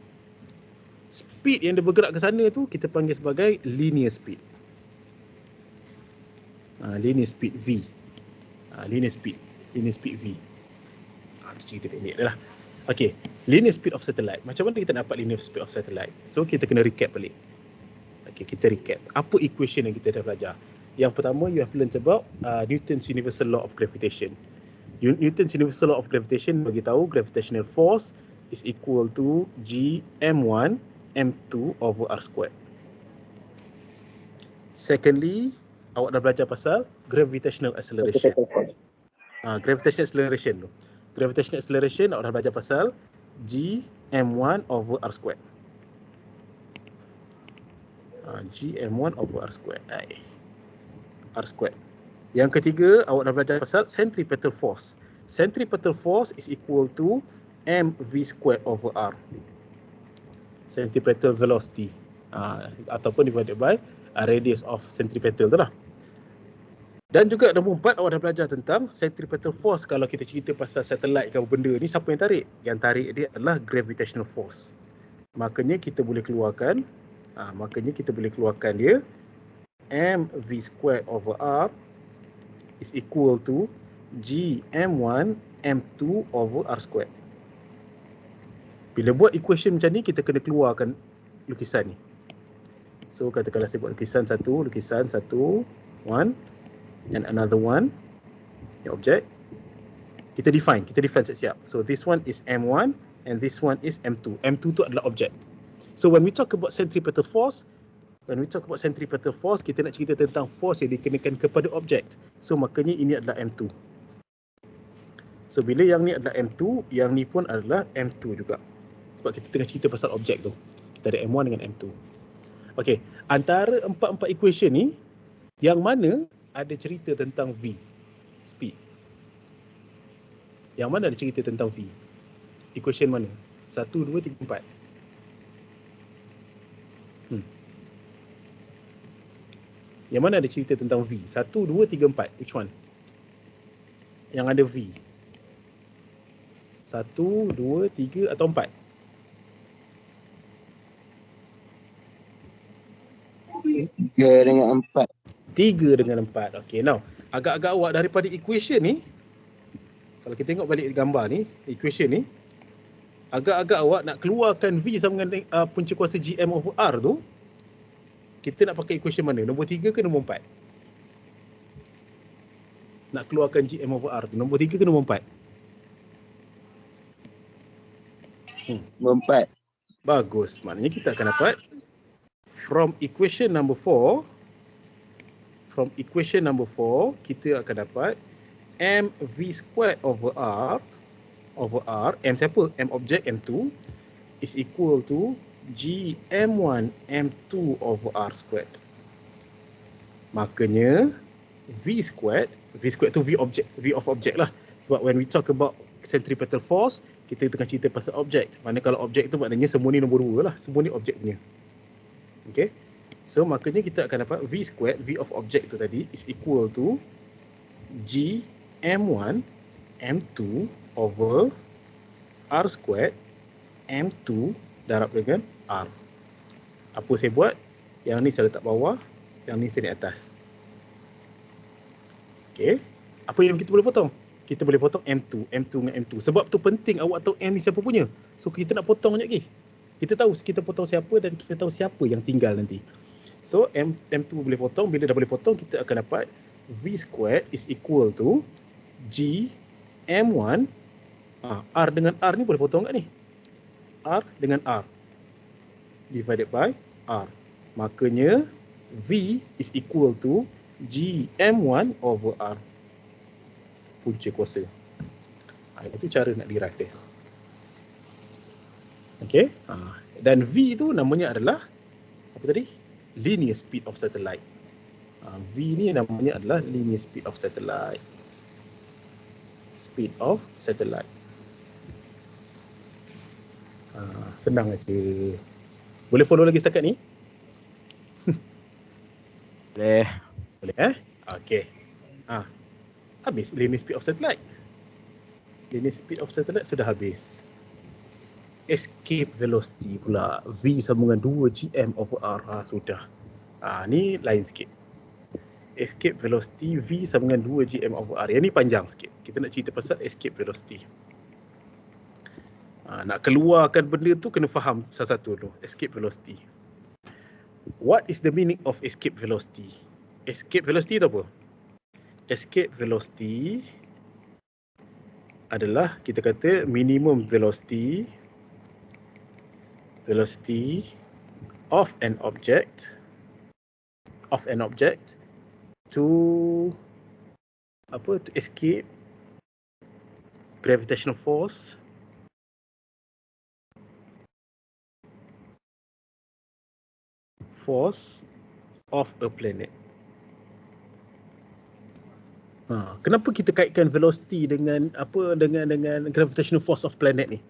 Speed yang dia bergerak ke sana tu kita panggil sebagai linear speed. Linear speed V. Linear speed V. Itu cerita pendek dia lah. Okay, linear speed of satellite. Macam mana kita dapat linear speed of satellite? So kita kena recap balik. Okay, kita recap. Apa equation yang kita dah belajar? Yang pertama, you have learnt about Newton's universal law of gravitation. Newton's universal law of gravitation bagi tahu gravitational force is equal to G m1 m2 over r squared. Secondly, awak dah belajar pasal gravitational acceleration. Gravitational acceleration tu. Gravitational acceleration awak dah belajar pasal G m1 over r squared. G m1 over r squared. R squared. Yang ketiga, awak dah belajar pasal centripetal force. Centripetal force is equal to mv squared over r. Centripetal velocity. Ataupun divided by radius of centripetal tu lah. Dan juga nombor 4, awak dah belajar tentang centripetal force. Kalau kita cerita pasal satellite ke benda ni, siapa yang tarik? Yang tarik dia adalah gravitational force. Makanya kita boleh keluarkan dia mv squared over r is equal to G m1 m2 over r squared. Bila buat equation macam ni, kita kena keluarkan lukisan ni. So katakanlah saya buat lukisan satu, one, and another one. Ni objek. Kita define siap-siap. So this one is M1 and this one is M2. M2 tu adalah objek. So when we talk about centripetal force, kita nak cerita tentang force yang dikenakan kepada objek. So makanya ini adalah M2. So bila yang ni adalah M2, yang ni pun adalah M2 juga. Sebab kita tengah cerita pasal objek tu. Kita ada M1 dengan M2. Okey, antara empat equation ni, yang mana ada cerita tentang V, speed? Yang mana ada cerita tentang V? Equation mana? 1, 2, 3, 4. Yang mana ada cerita tentang V? 1, 2, 3, 4. Which one? Yang ada V. 1, 2, 3 atau 4? 3 dengan 4. 3 dengan 4. Okay, now agak-agak awak daripada equation ni, kalau kita tengok balik gambar ni, equation ni, agak-agak awak nak keluarkan V sama dengan punca kuasa GM over R tu, kita nak pakai equation mana? Nombor 3 ke nombor 4? Nak keluarkan GM over R tu, nombor 3 ke nombor 4? Nombor 4. Bagus, maknanya kita akan dapat from equation number 4, kita akan dapat mv squared over r, m siapa? M objek m2 is equal to g m1 m2 over r squared. Makanya v squared tu v of object lah. Sebab when we talk about centripetal force, kita tengah cerita pasal objek. Mana kalau objek tu maknanya semua ni nombor 2 lah. Semua ni objek punya. Okay. So maknanya kita akan dapat v squared, v of object tu tadi is equal to g m1 m2 over r squared m2 darab dengan r. Apa saya buat? Yang ni saya letak bawah, yang ni saya letak atas. Okay. Apa yang kita boleh potong? Kita boleh potong m2 dengan m2. Sebab tu penting awak tahu m ni siapa punya. So kita nak potong sekejap lagi. Kita tahu kita potong siapa dan kita tahu siapa yang tinggal nanti. So m2 boleh potong. Bila dah boleh potong, kita akan dapat v squared is equal to g m1. R dengan r ni boleh potong tak ni? R dengan r divided by r. Makanya v is equal to g m1 over r. Punca kuasa. Itu cara nak derive dia. Okey. Dan v tu namanya adalah apa tadi? Linear speed of satellite. V ni namanya adalah linear speed of satellite. Speed of satellite. Senang aja. Boleh follow lagi setakat ni? Boleh. Boleh Okey. Habis linear speed of satellite. Linear speed of satellite sudah habis. Escape velocity pula. V sama dengan 2 gm over r. Sudah. Ni lain sikit. Escape velocity V sama dengan 2 gm over r. Yang ni panjang sikit. Kita nak cerita pasal escape velocity. Nak keluarkan benda tu kena faham satu-satu dulu. Escape velocity. What is the meaning of escape velocity? Escape velocity tu apa? Escape velocity adalah kita kata minimum velocity of an object to escape gravitational force of a planet. Kenapa kita kaitkan velocity dengan dengan gravitational force of planet ni?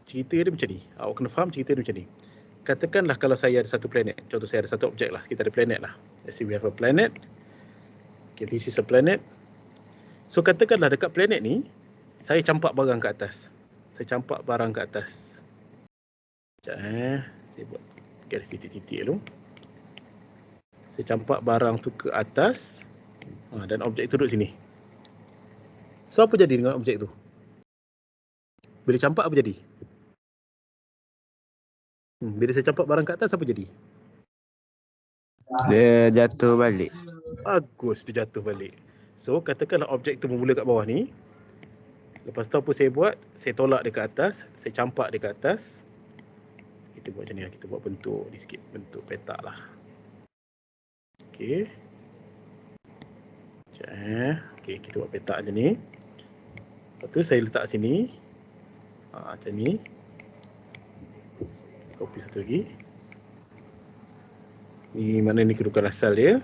Cerita dia macam ni. Awak kena faham cerita dia macam ni. Katakanlah kalau saya ada satu planet. Contoh saya ada satu objek lah. Kita ada planet lah. Let's say we have a planet. Okay, this is a planet. So katakanlah dekat planet ni, saya campak barang ke atas. Sekejap. Saya buat garis titik-titik dulu. Saya campak barang tu ke atas. Dan objek tu duduk sini. So apa jadi dengan objek tu? Bila campak apa jadi? Bila saya campak barang kat atas apa jadi? Dia jatuh balik. Bagus, dia jatuh balik. So katakanlah objek tu bermula kat bawah ni. Lepas tu apa saya buat? Saya tolak dia ke atas, saya campak dia ke atas. Kita buat macam ni lah, kita buat bentuk ni sikit, bentuk petak lah. Okey. Sekejap Okey, kita buat petak macam ni. Lepas tu saya letak sini. Macam ni. Copy satu lagi. Ni mana ni kedudukan asal dia.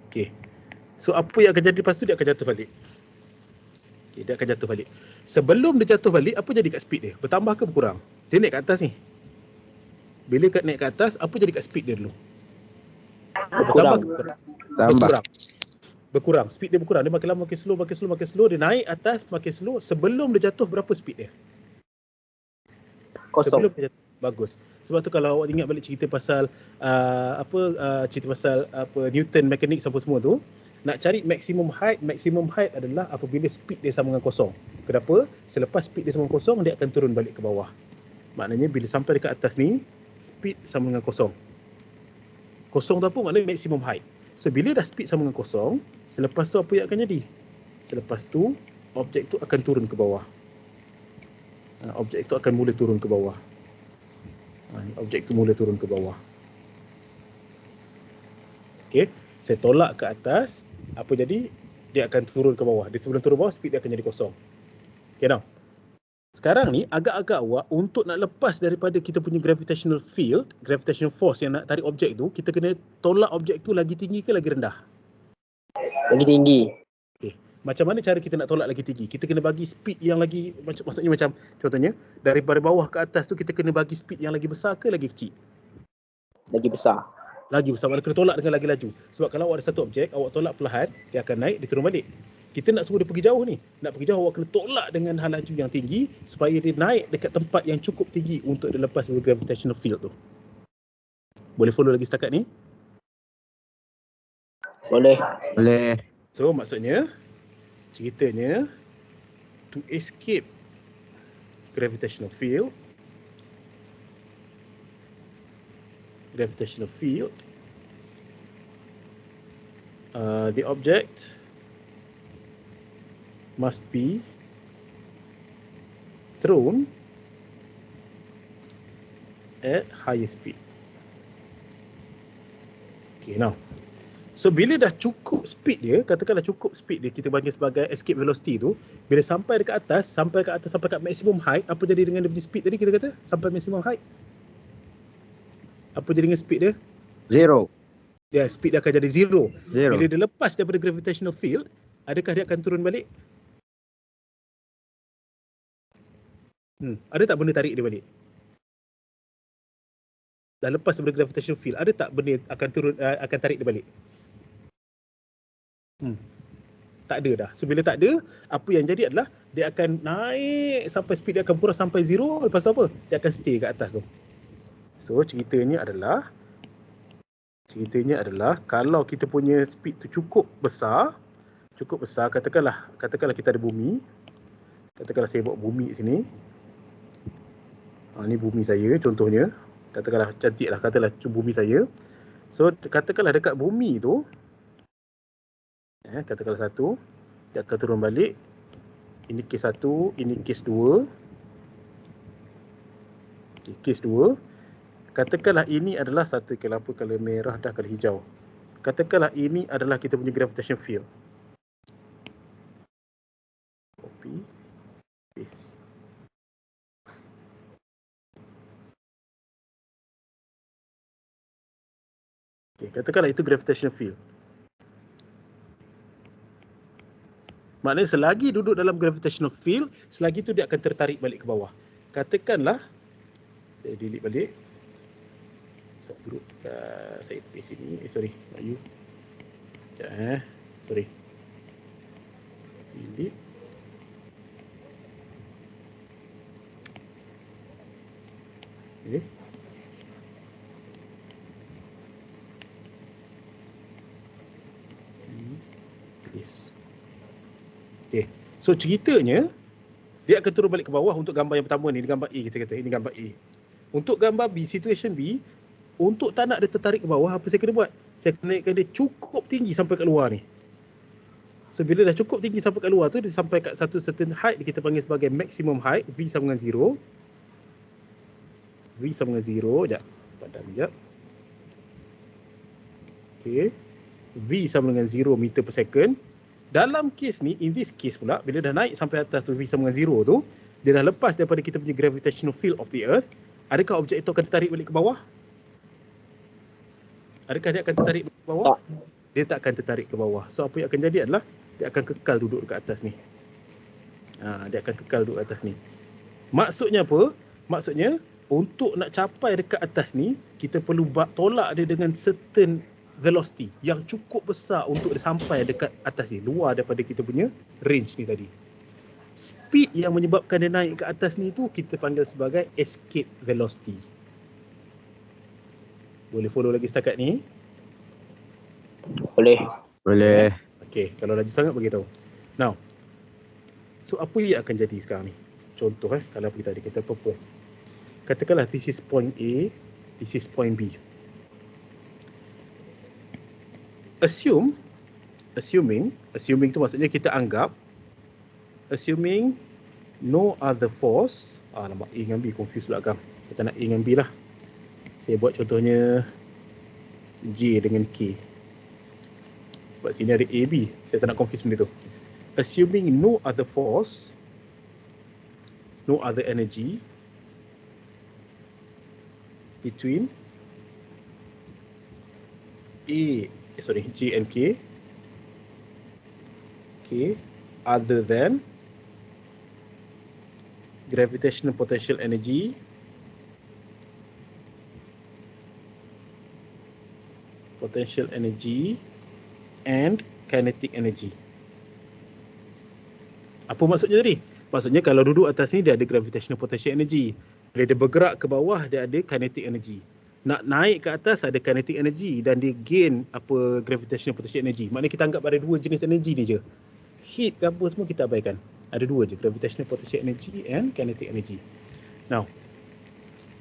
Okey. So apa yang akan jadi lepas tu, dia akan jatuh balik. Okey, dia akan jatuh balik. Sebelum dia jatuh balik, apa jadi kat speed dia? Bertambah ke berkurang? Dia naik kat atas ni. Bila naik kat atas, apa jadi kat speed dia dulu? Bertambah ke berkurang? Tambah. Berkurang. Speed dia berkurang. Dia makin lama makin slow. Dia naik atas makin slow. Sebelum dia jatuh, berapa speed dia? Kosong. Sebelum dia jatuh. Bagus. Sebab tu kalau awak ingat balik cerita pasal Newton mechanics apa semua tu, nak cari maximum height adalah apabila speed dia sama dengan kosong. Kenapa? Selepas speed dia sama dengan kosong, dia akan turun balik ke bawah. Maknanya bila sampai dekat atas ni, speed sama dengan kosong. Kosong tu apa? Maknanya maximum height. So bila dah speed sama dengan kosong, selepas tu apa yang akan jadi? Selepas tu objek tu akan turun ke bawah. Objek tu akan mula turun ke bawah. Objek tu mula turun ke bawah. Okey, saya tolak ke atas, apa jadi? Dia akan turun ke bawah. Dia sebelum turun bawah, speed dia akan jadi kosong. Okey now. Sekarang ni agak-agak awak untuk nak lepas daripada kita punya gravitational field, gravitational force yang nak tarik objek tu, kita kena tolak objek tu lagi tinggi ke lagi rendah? Lagi tinggi. Okey. Macam mana cara kita nak tolak lagi tinggi? Kita kena bagi speed yang lagi, maksudnya macam contohnya daripada bawah ke atas tu kita kena bagi speed yang lagi besar ke lagi kecil? Lagi besar. Lagi besar. Mana kena tolak dengan lagi laju. Sebab kalau awak ada satu objek, awak tolak perlahan, dia akan naik, dia turun balik. Kita nak suruh dia pergi jauh ni. Nak pergi jauh, awak kena tolak dengan hal laju yang tinggi supaya dia naik dekat tempat yang cukup tinggi untuk dia lepas dari gravitational field tu. Boleh follow lagi setakat ni? Boleh. Boleh. So maksudnya, ceritanya, to escape gravitational field, the object must be thrown at higher speed. Okay, now. So bila dah cukup speed dia, katakanlah cukup speed dia, kita bagi sebagai escape velocity tu, bila sampai dekat atas, sampai kat maximum height, apa jadi dengan dia punya speed tadi kita kata? Sampai maximum height. Apa jadi dengan speed dia? Zero. Ya, speed dia akan jadi zero. Zero. Bila dia lepas daripada gravitational field, adakah dia akan turun balik? Ada tak benda tarik dia balik? Dah lepas daripada gravitational field, ada tak benda akan turun, akan tarik dia balik? Tak ada dah. So bila tak ada, apa yang jadi adalah dia akan naik sampai speed dia akan kurang sampai zero. Lepas tu apa? Dia akan stay kat atas tu. So ceritanya adalah kalau kita punya speed tu cukup besar, katakanlah kita ada bumi. Katakanlah saya buat bumi sini. Ni bumi saya contohnya. Katakanlah cantik lah, katakanlah bumi saya. So katakanlah dekat bumi tu, katakanlah satu, dia akan turun balik. Ini kes 1, ini kes 2. Okay, kes 2. Katakanlah ini adalah satu kalau apa, kalau merah dah, kalau hijau. Katakanlah ini adalah kita punya gravitational field. Copy, paste. Okay, katakanlah itu gravitational field. Maknanya selagi duduk dalam gravitational field, selagi itu dia akan tertarik balik ke bawah. Katakanlah, saya delete balik. Saya duduk kat, saya paste sini. Sorry, not you. Sekejap sorry. Delete. Okay. Paste. Okay. So ceritanya dia akan turun balik ke bawah untuk gambar yang pertama ni, gambar A kita kata, ini gambar A. Untuk gambar B, situation B, Untuk tak nak dia tertarik ke bawah, apa saya kena buat? Saya kena naikkan dia cukup tinggi sampai kat luar ni. So bila dah cukup tinggi sampai kat luar tu, dia sampai kat satu certain height, kita panggil sebagai maximum height, V sama dengan 0. V sama dengan 0, sekejap. Padam sekejap. Okay. V sama dengan 0 meter per second. Dalam kes ni, in this case pula, bila dah naik sampai atas tu, V sama dengan 0 tu, dia dah lepas daripada kita punya gravitational field of the earth. Adakah objek itu akan tertarik balik ke bawah? Adakah dia akan tertarik balik ke bawah? Dia tak akan tertarik ke bawah. So apa yang akan jadi adalah dia akan kekal duduk dekat atas ni. Dia akan kekal duduk atas ni. Maksudnya apa? Maksudnya untuk nak capai dekat atas ni, kita perlu tolak dia dengan certain velocity yang cukup besar untuk dia sampai dekat atas ni, luar daripada kita punya range ni tadi. Speed yang menyebabkan dia naik ke atas ni tu kita panggil sebagai escape velocity. Boleh follow lagi setakat ni? Boleh. Boleh. Okey, kalau laju sangat bagi tahu. Now, so apa yang akan jadi sekarang ni? Contoh kalau kita tadi kata apa? Katakanlah this is point A, this is point B. Assuming tu maksudnya kita anggap assuming no other force. Alamak, A dengan B confuse pula kan. Saya tak nak A dengan B lah. Saya buat contohnya J dengan K. Sebab sini ada A, B. Saya tak nak confuse benda tu. Assuming no other force, no other energy between J and K, other than gravitational potential energy and kinetic energy. Apa maksudnya tadi? Maksudnya kalau duduk atas ni dia ada gravitational potential energy. Bila dia bergerak ke bawah dia ada kinetic energy. Nak naik ke atas ada kinetic energy dan dia gain gravitational potential energy. Maknanya kita anggap ada dua jenis energy ni je. Heat ke apa semua kita abaikan. Ada dua je, gravitational potential energy and kinetic energy. Now,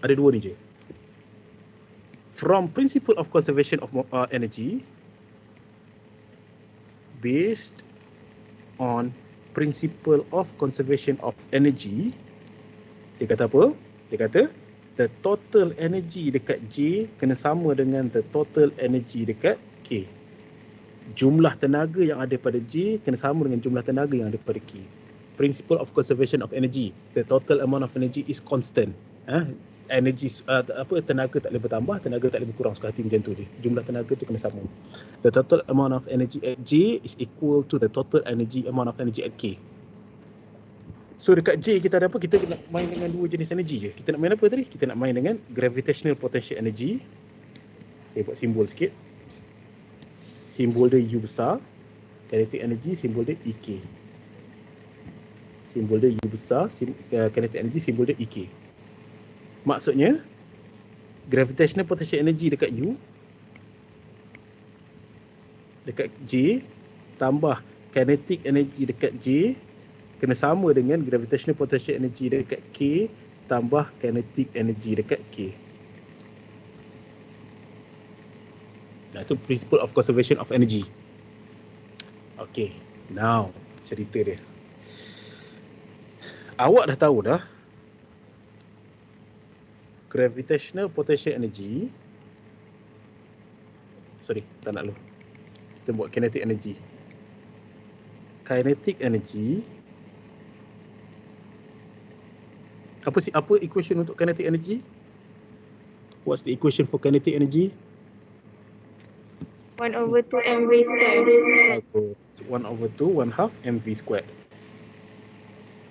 ada dua ni je. From principle of conservation of energy, based on principle of conservation of energy, dia kata apa? Dia kata the total energy dekat J kena sama dengan the total energy dekat K. Jumlah tenaga yang ada pada J kena sama dengan jumlah tenaga yang ada pada K. Principle of conservation of energy, the total amount of energy is constant. Energy tenaga tak boleh bertambah, tenaga tak boleh berkurang, suka hati macam tu dia. Jumlah tenaga tu kena sama. The total amount of energy at J is equal to the total amount of energy at K. So dekat J kita ada apa? Kita nak main dengan dua jenis energy je. Kita nak main apa tadi? Kita nak main dengan gravitational potential energy. Saya buat simbol sikit. Simbol dia U besar. Kinetic energy simbol dia EK. Simbol dia U besar, kinetic energy simbol dia EK. Maksudnya gravitational potential energy dekat U dekat J tambah kinetic energy dekat J kena sama dengan gravitational potential energy dekat K tambah kinetic energy dekat K. Itu principle of conservation of energy. Okay, now cerita dia. Awak dah tahu dah gravitational potential energy. Tak nak lu. Kita buat kinetic energy. Kinetic energy. Apa equation untuk kinetic energy? What's the equation for kinetic energy? 1/2 mv squared. 1/2 1/2 mv squared.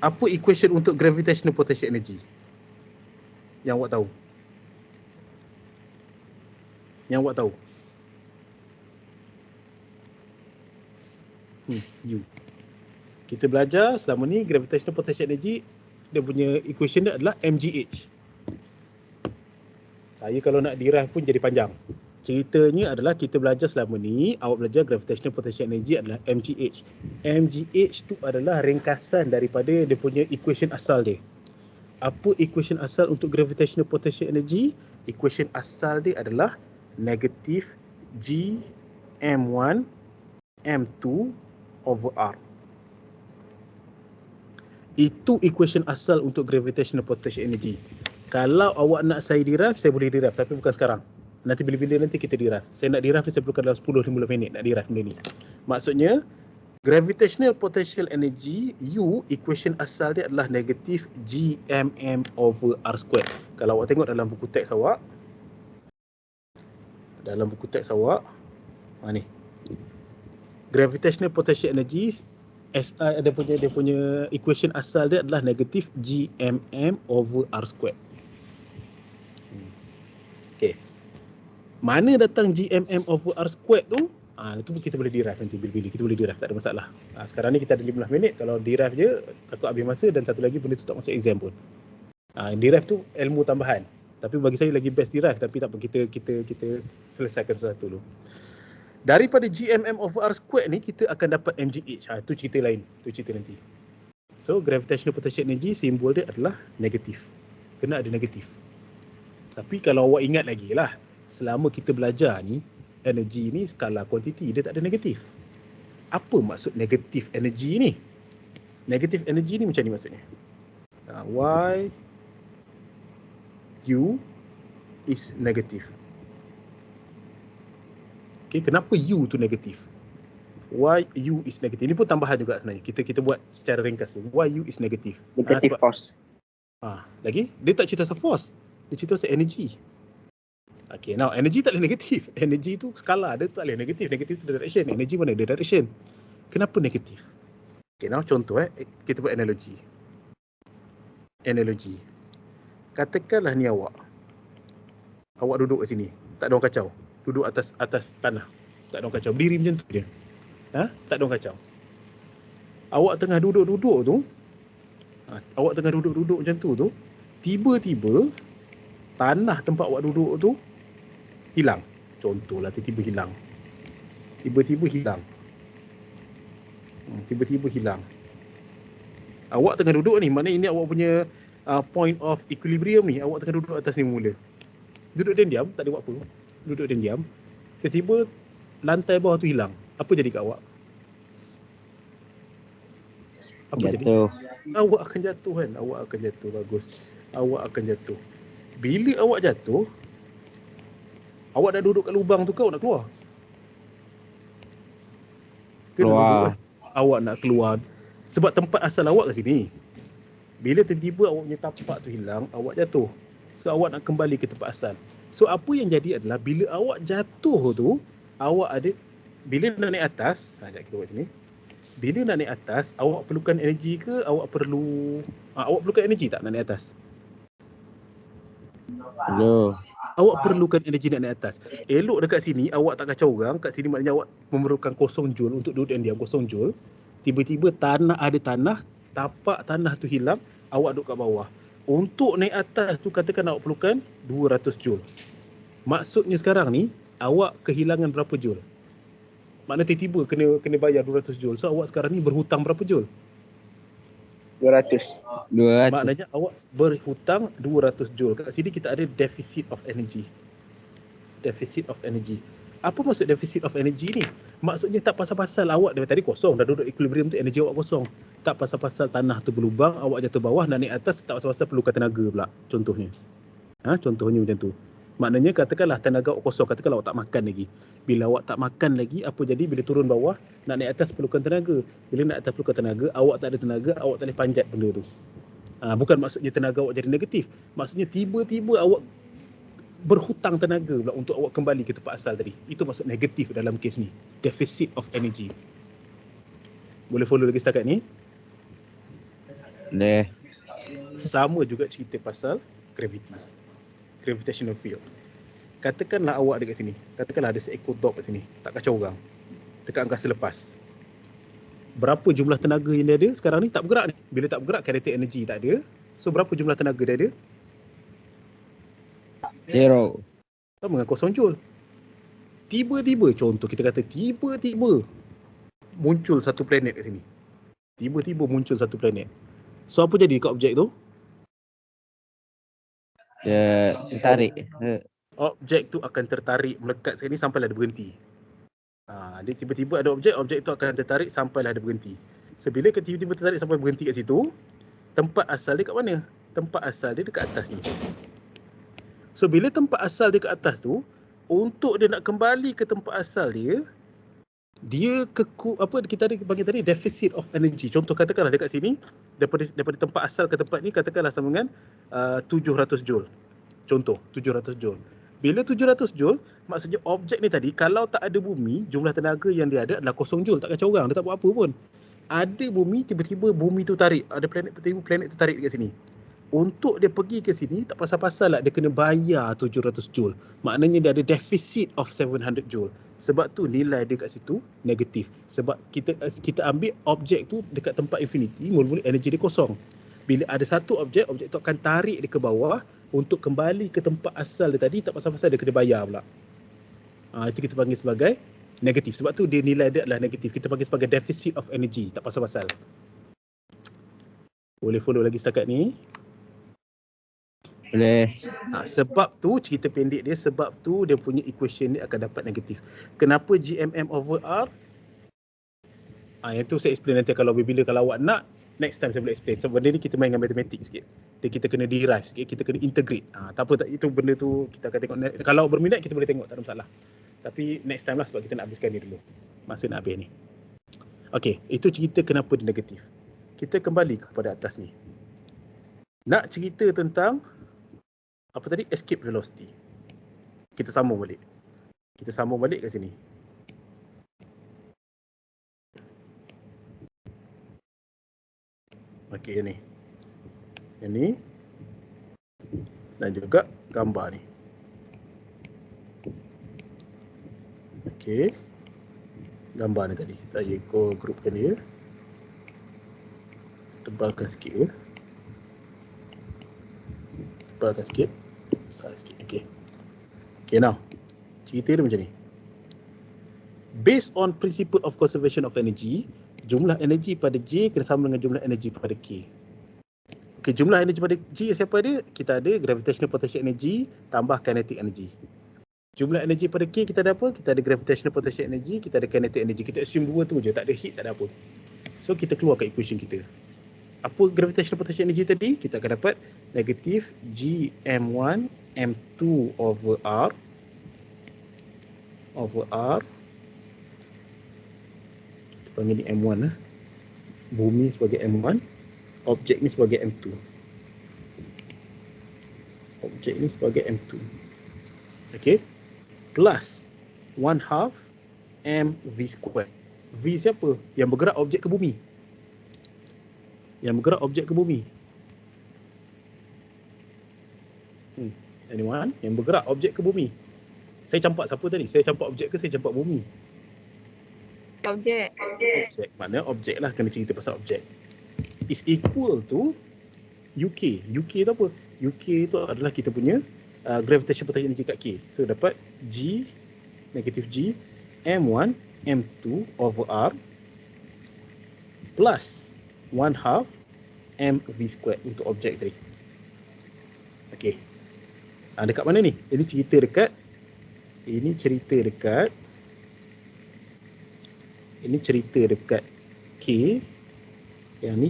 Apa equation untuk gravitational potential energy? Yang awak tahu? U. Kita belajar selama ni gravitational potential energy, dia punya equation dia adalah mgh. Saya kalau nak derive pun jadi panjang. Ceritanya adalah kita belajar selama ni, awak belajar gravitational potential energy adalah mgh. Mgh tu adalah ringkasan daripada dia punya equation asal dia. Apa equation asal untuk gravitational potential energy? equation asal dia adalah negatif G M1 M2 over R. Itu equation asal untuk gravitational potential energy. Kalau awak nak saya derive, saya boleh derive, tapi bukan sekarang. Nanti bila-bila nanti kita derive. Saya nak derive, saya perlukan dalam 10-15 minit nak derive benda ni. Maksudnya, gravitational potential energy, U, equation asal dia adalah negatif GMM over R squared. Kalau awak tengok dalam buku teks awak, ni. Gravitational potential energy, SI ada dia punya equation asal dia adalah negatif GMM over R squared. Okay. Mana datang GMM over R squared tu? Itu kita boleh derive nanti bila-bila. Kita boleh derive, tak ada masalah. Sekarang ni kita ada 15 minit. Kalau derive je, takut habis masa, dan satu lagi benda tu tak masuk exam pun. Derive tu ilmu tambahan. Tapi bagi saya lagi best derive, tapi tak apa, kita selesaikan sesuatu dulu. Daripada GMM over R squared ni, kita akan dapat MGH. Itu cerita lain. Itu cerita nanti. So, gravitational potential energy, simbol dia adalah negatif. Kena ada negatif. Tapi kalau awak ingat lagi lah, selama kita belajar ni, energi ni skala kuantiti, dia tak ada negatif. Apa maksud negatif energi ni? Negatif energi ni macam ni maksudnya. Y U is negatif. Okay, kenapa U tu negatif? Y U is negatif. Ini pun tambahan juga sebenarnya. Kita buat secara ringkas dulu. Y U is negatif. Negative force. Lagi, dia tak cerita pasal force. Dia cerita pasal energy. Okay, now energy tak boleh negatif. Energy tu skala, dia tak boleh negatif. Negatif tu direction. Energy mana? Dia direction. Kenapa negatif? Okay, now contoh kita buat analogi. Analogi. Katakanlah ni awak. Awak duduk kat sini. Tak ada orang kacau. Duduk atas tanah. Tak ada orang kacau. Berdiri macam tu je. Tak ada orang kacau. Awak tengah duduk-duduk tu. Awak tengah duduk-duduk macam tu. Tiba-tiba tanah tempat awak duduk tu hilang. Contohlah tiba-tiba hilang. Tiba-tiba hilang. Awak tengah duduk ni, maknanya ini awak punya point of equilibrium ni. Awak tengah duduk atas ni mula. Duduk dan diam, tak ada buat apa. Duduk dan diam. Tiba-tiba lantai bawah tu hilang. Apa jadi kat awak? Apa Jatuh. jadi? Awak akan jatuh kan? Awak akan jatuh, bagus. Awak akan jatuh. Bila awak jatuh, awak dah duduk kat lubang tu ke awak nak keluar? Keluar. Awak nak keluar. Sebab tempat asal awak kat sini. Bila tiba-tiba awak punya tapak tu hilang, awak jatuh. So awak nak kembali ke tempat asal. So apa yang jadi adalah bila awak jatuh tu, awak ada, bila nak naik atas, sekejap kita buat sini. Bila nak naik atas, awak perlukan energi ke awak perlukan energi tak nak naik atas? Hello. Awak perlukan energi nak naik atas. Elok dekat sini awak tak kacau orang, kat sini maknanya awak memerlukan 0 joule untuk duduk dan diam, 0 joule. Tiba-tiba ada tanah, tapak tanah tu hilang, awak duduk kat bawah. Untuk naik atas tu katakan awak perlukan 200 joule. Maksudnya sekarang ni awak kehilangan berapa joule? Maknanya tiba-tiba kena bayar 200 joule. So awak sekarang ni berhutang berapa joule? 200. Maknanya awak berhutang 200 joule. Kat sini kita ada deficit of energy. Deficit of energy. Apa maksud deficit of energy ni? Maksudnya tak pasal-pasal awak dari tadi kosong, dah duduk equilibrium tu, energi awak kosong. Tak pasal-pasal tanah tu berlubang, awak jatuh bawah, nak naik atas, tak pasal-pasal perlukan tenaga pula. Contohnya. Contohnya macam tu. Maknanya katakanlah tenaga awak kosong, katakanlah awak tak makan lagi. Bila awak tak makan lagi, apa jadi bila turun bawah, nak naik atas perlukan tenaga. Bila naik atas perlukan tenaga, awak tak ada tenaga, awak tak boleh panjat benda tu. Bukan maksudnya tenaga awak jadi negatif. Maksudnya tiba-tiba awak berhutang tenaga pula untuk awak kembali ke tempat asal tadi. Itu maksud negatif dalam kes ni. Deficit of energy. Boleh follow lagi setakat ni? Boleh. Sama juga cerita pasal gravity. Gravitational field. Katakanlah awak ada kat sini. Katakanlah ada seekor dog kat sini. Tak kacau orang. Dekat angkasa lepas. Berapa jumlah tenaga yang dia ada sekarang ni? Tak bergerak ni. Bila tak bergerak, kinetic energy tak ada. So berapa jumlah tenaga dia ada? 0. Sama dengan 0 joule. Tiba-tiba, contoh kita kata tiba-tiba muncul satu planet kat sini. Tiba-tiba muncul satu planet. So apa jadi kat objek tu? Dia tarik. Objek tu akan tertarik melekat sini sampailah dia berhenti. Dia tiba-tiba ada objek tu akan tertarik sampailah dia berhenti. So bila tiba-tiba tertarik sampai berhenti kat situ, tempat asal dia kat mana? Tempat asal dia dekat atas ni. So bila tempat asal dia kat atas tu, untuk dia nak kembali ke tempat asal dia, kita ada panggil tadi deficit of energy. Contoh katakanlah dekat sini, daripada tempat asal ke tempat ni katakanlah sama dengan 700 joule. Contoh 700 joule. Bila 700 joule, maksudnya objek ni tadi kalau tak ada bumi, jumlah tenaga yang dia ada adalah 0 joule, tak kacau orang, dia tak buat apa pun. Ada bumi, tiba-tiba bumi tu tarik, ada planet tu tarik dekat sini. Untuk dia pergi ke sini, tak pasal-pasal lah dia kena bayar 700 joule. Maknanya dia ada deficit of 700 joule. Sebab tu nilai dia kat situ negatif. Sebab kita ambil objek tu dekat tempat infinity, mula-mula energi dia kosong. Bila ada satu objek tu akan tarik dia ke bawah untuk kembali ke tempat asal dia tadi, tak pasal-pasal dia kena bayar pula. Itu kita panggil sebagai negatif. Sebab tu dia nilai dia adalah negatif. Kita panggil sebagai deficit of energy, tak pasal-pasal. Boleh follow lagi setakat ni? Boleh. Sebab tu cerita pendek dia, sebab tu dia punya equation dia akan dapat negatif. Kenapa GMM over R? Yang tu saya explain nanti kalau awak nak, next time saya boleh explain. Sebab benda ni kita main dengan matematik sikit. Kita kena derive sikit, kita kena integrate. Tak apa, itu benda tu kita akan tengok. Kalau berminat kita boleh tengok, tak ada masalah. Tapi next time lah sebab kita nak habiskan ni dulu. Masa nak habis ni. Okey, itu cerita kenapa dia negatif. Kita kembali kepada atas ni. Nak cerita tentang apa tadi? Escape velocity. Kita sambung balik. Kat sini. Okey, yang ni. Dan juga gambar ni. Okey. Gambar ni tadi. Saya groupkan dia. Tebalkan sikit. Besar sikit. Okay, now. Cerita dia macam ni. Based on principle of conservation of energy, jumlah energi pada J kena sama dengan jumlah energi pada K. Okay, jumlah energi pada J siapa ada? Kita ada gravitational potential energy tambah kinetic energy. Jumlah energi pada K kita ada apa? Kita ada gravitational potential energy, kita ada kinetic energy. Kita assume dua tu je, tak ada heat, tak ada apa. So kita keluarkan equation kita. Apa gravitational potential energy tadi? Kita akan dapat negatif Gm1 M2 over R kita panggil ni M1 lah. Bumi sebagai M1, objek ni sebagai M2. Okay, plus 1/2 mv squared. V siapa? Yang bergerak objek ke bumi. Anyone? Yang bergerak objek ke bumi. Saya campak siapa tadi? Saya campak objek ke saya campak bumi? Objek. Maknanya objek lah, kena cerita pasal objek. Is equal to UK. UK tu apa? UK tu adalah kita punya gravitational potential energy kat K. So dapat G, negatif G, M1, M2 over R plus 1/2 mv squared untuk objek tadi. Okey. Dekat mana ni? Ini cerita dekat K. Yang ni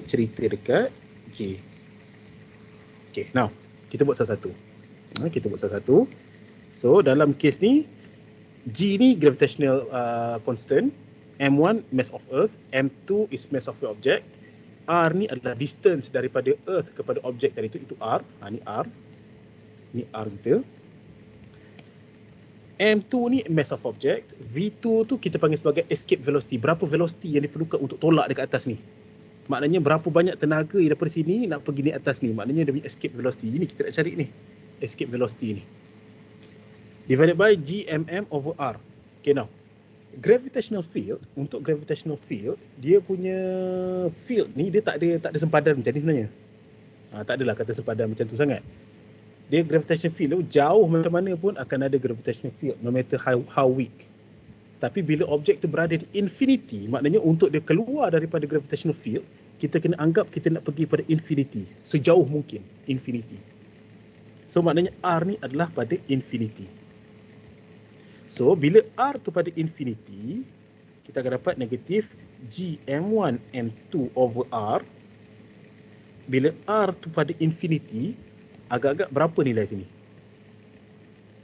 cerita dekat J. Okey, now kita buat satu-satu. So dalam kes ni G ni gravitational constant, M1 mass of Earth, M2 is mass of the object, R ni adalah distance daripada Earth kepada objek tadi itu R. Ni R. Ni R kita. M2 ni mass of object, V2 tu kita panggil sebagai escape velocity. Berapa velocity yang diperlukan untuk tolak dekat atas ni. Maknanya berapa banyak tenaga yang daripada sini nak pergi ni atas ni. Maknanya dia punya escape velocity. Ini kita nak cari ni. Escape velocity ni. Divided by Gmm over R. Okay, now. Gravitational field, untuk gravitational field, dia punya field ni dia tak ada sempadan macam ni sebenarnya. Tak adalah kata sempadan macam tu sangat. Dia gravitational field tu jauh macam mana pun akan ada gravitational field, no matter how weak. Tapi bila objek tu berada di infinity, maknanya untuk dia keluar daripada gravitational field, kita kena anggap kita nak pergi pada infinity, sejauh mungkin infinity. So maknanya R ni adalah pada infinity. So bila R tu pada infinity, kita akan dapat negatif Gm1 M2 over R. Bila R tu pada infinity, agak-agak berapa nilai sini?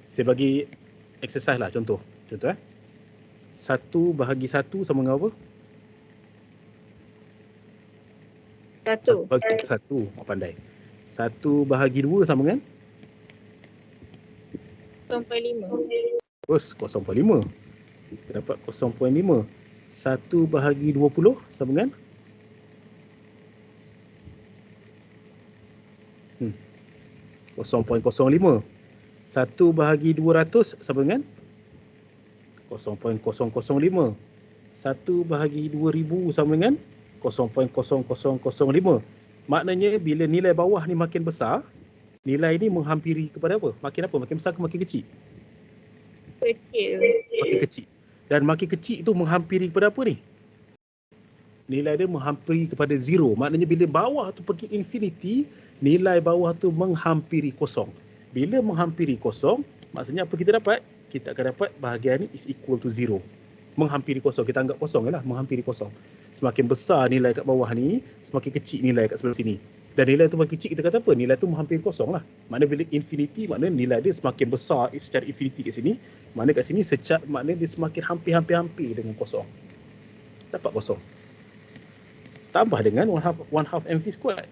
Saya bagi exercise lah, contoh. Contoh 1 bahagi 1 sama dengan apa? 1 1. bahagi 1, pandai. 1 bahagi 2 sama dengan? 0.5. Terus 0.5. Kita dapat 0.5. 1 bahagi 20 sama dengan? 0.05. 1 bahagi 200 sama dengan? 0.005. 1 bahagi 2000 sama dengan? 0.0005. Maknanya bila nilai bawah ni makin besar, nilai ni menghampiri kepada apa? Makin apa? Makin besar ke makin kecil? Kecil. Makin kecil. Dan makin kecil tu menghampiri kepada apa ni? Nilai dia menghampiri kepada zero. Maknanya bila bawah tu pergi infinity, nilai bawah tu menghampiri kosong. Bila menghampiri kosong, maksudnya apa kita dapat? Kita akan dapat bahagian ni is equal to zero. Menghampiri kosong. Kita anggap kosong je lah. Menghampiri kosong. Semakin besar nilai kat bawah ni, semakin kecil nilai kat sebelah sini. Dan nilai tu makin kecil, kita kata apa? Nilai tu menghampiri kosong lah. Maknanya bila infinity, maknanya nilai dia semakin besar secara infinity kat sini. Maknanya kat sini, maknanya dia semakin hampir-hampir dengan kosong. Dapat kosong. Tambah dengan 1/2 mv squared.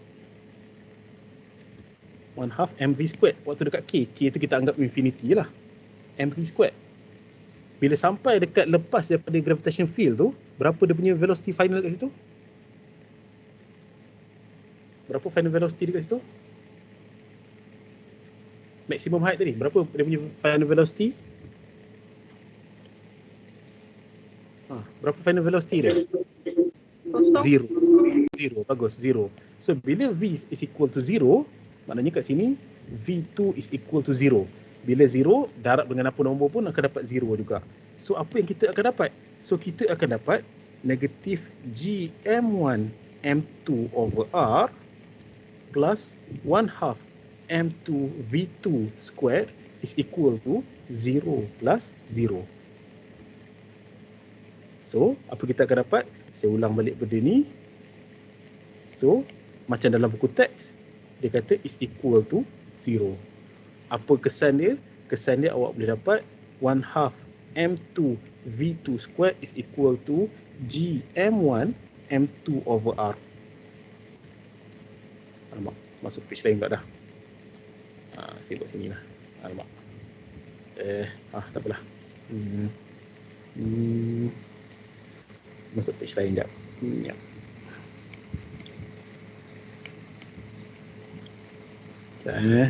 1/2 mv squared. Waktu dekat K tu kita anggap infinity je lah. mv squared. Bila sampai dekat lepas daripada gravitation field tu, berapa dia punya velocity final kat situ? Berapa final velocity dekat situ? Maximum height tadi, berapa dia punya final velocity? Berapa final velocity dia? Zero. Zero, bagus, zero. So bila V is equal to zero, maknanya kat sini V2 is equal to zero. Bila zero, darab dengan apa nombor pun akan dapat zero juga. So apa yang kita akan dapat? So kita akan dapat negatif Gm1 M2 over R plus 1/2 M2 V2 squared is equal to 0 plus 0. So apa kita akan dapat? Saya ulang balik benda ni. So macam dalam buku teks, dia kata is equal to 0. Apa kesan dia? Kesan dia awak boleh dapat 1/2 M2 V2 squared is equal to Gm1 M2 over R. Alamak, masuk page lain pula dah. Saya buat sini lah. Alamak. Tak apalah. Masuk page lain sekejap. Ya.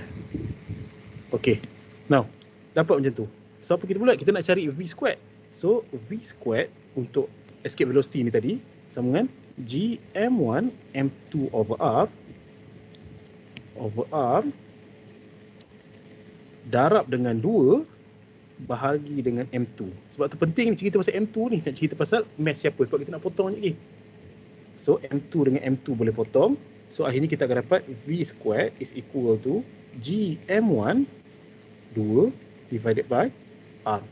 Okay. Now, dapat macam tu. So apa kita buat? Kita nak cari V squared. So V squared untuk escape velocity ni tadi sama dengan Gm1 M2 over R darab dengan 2 bahagi dengan M2. Sebab tu penting cerita pasal M2 ni. Nak cerita pasal mass siapa. Sebab kita nak potong lagi. So M2 dengan M2 boleh potong. So akhirnya kita akan dapat V squared is equal to Gm1 2 divided by R.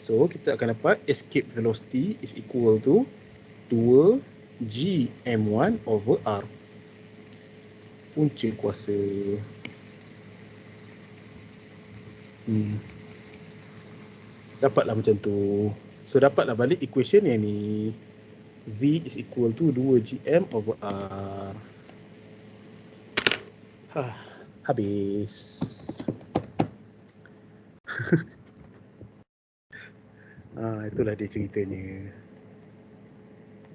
So kita akan dapat escape velocity is equal to 2 Gm1 over R. Punca kuasa. Dapatlah macam tu. So dapatlah balik equation yang ni. V is equal to 2Gm over R. Habis. Itulah dia ceritanya.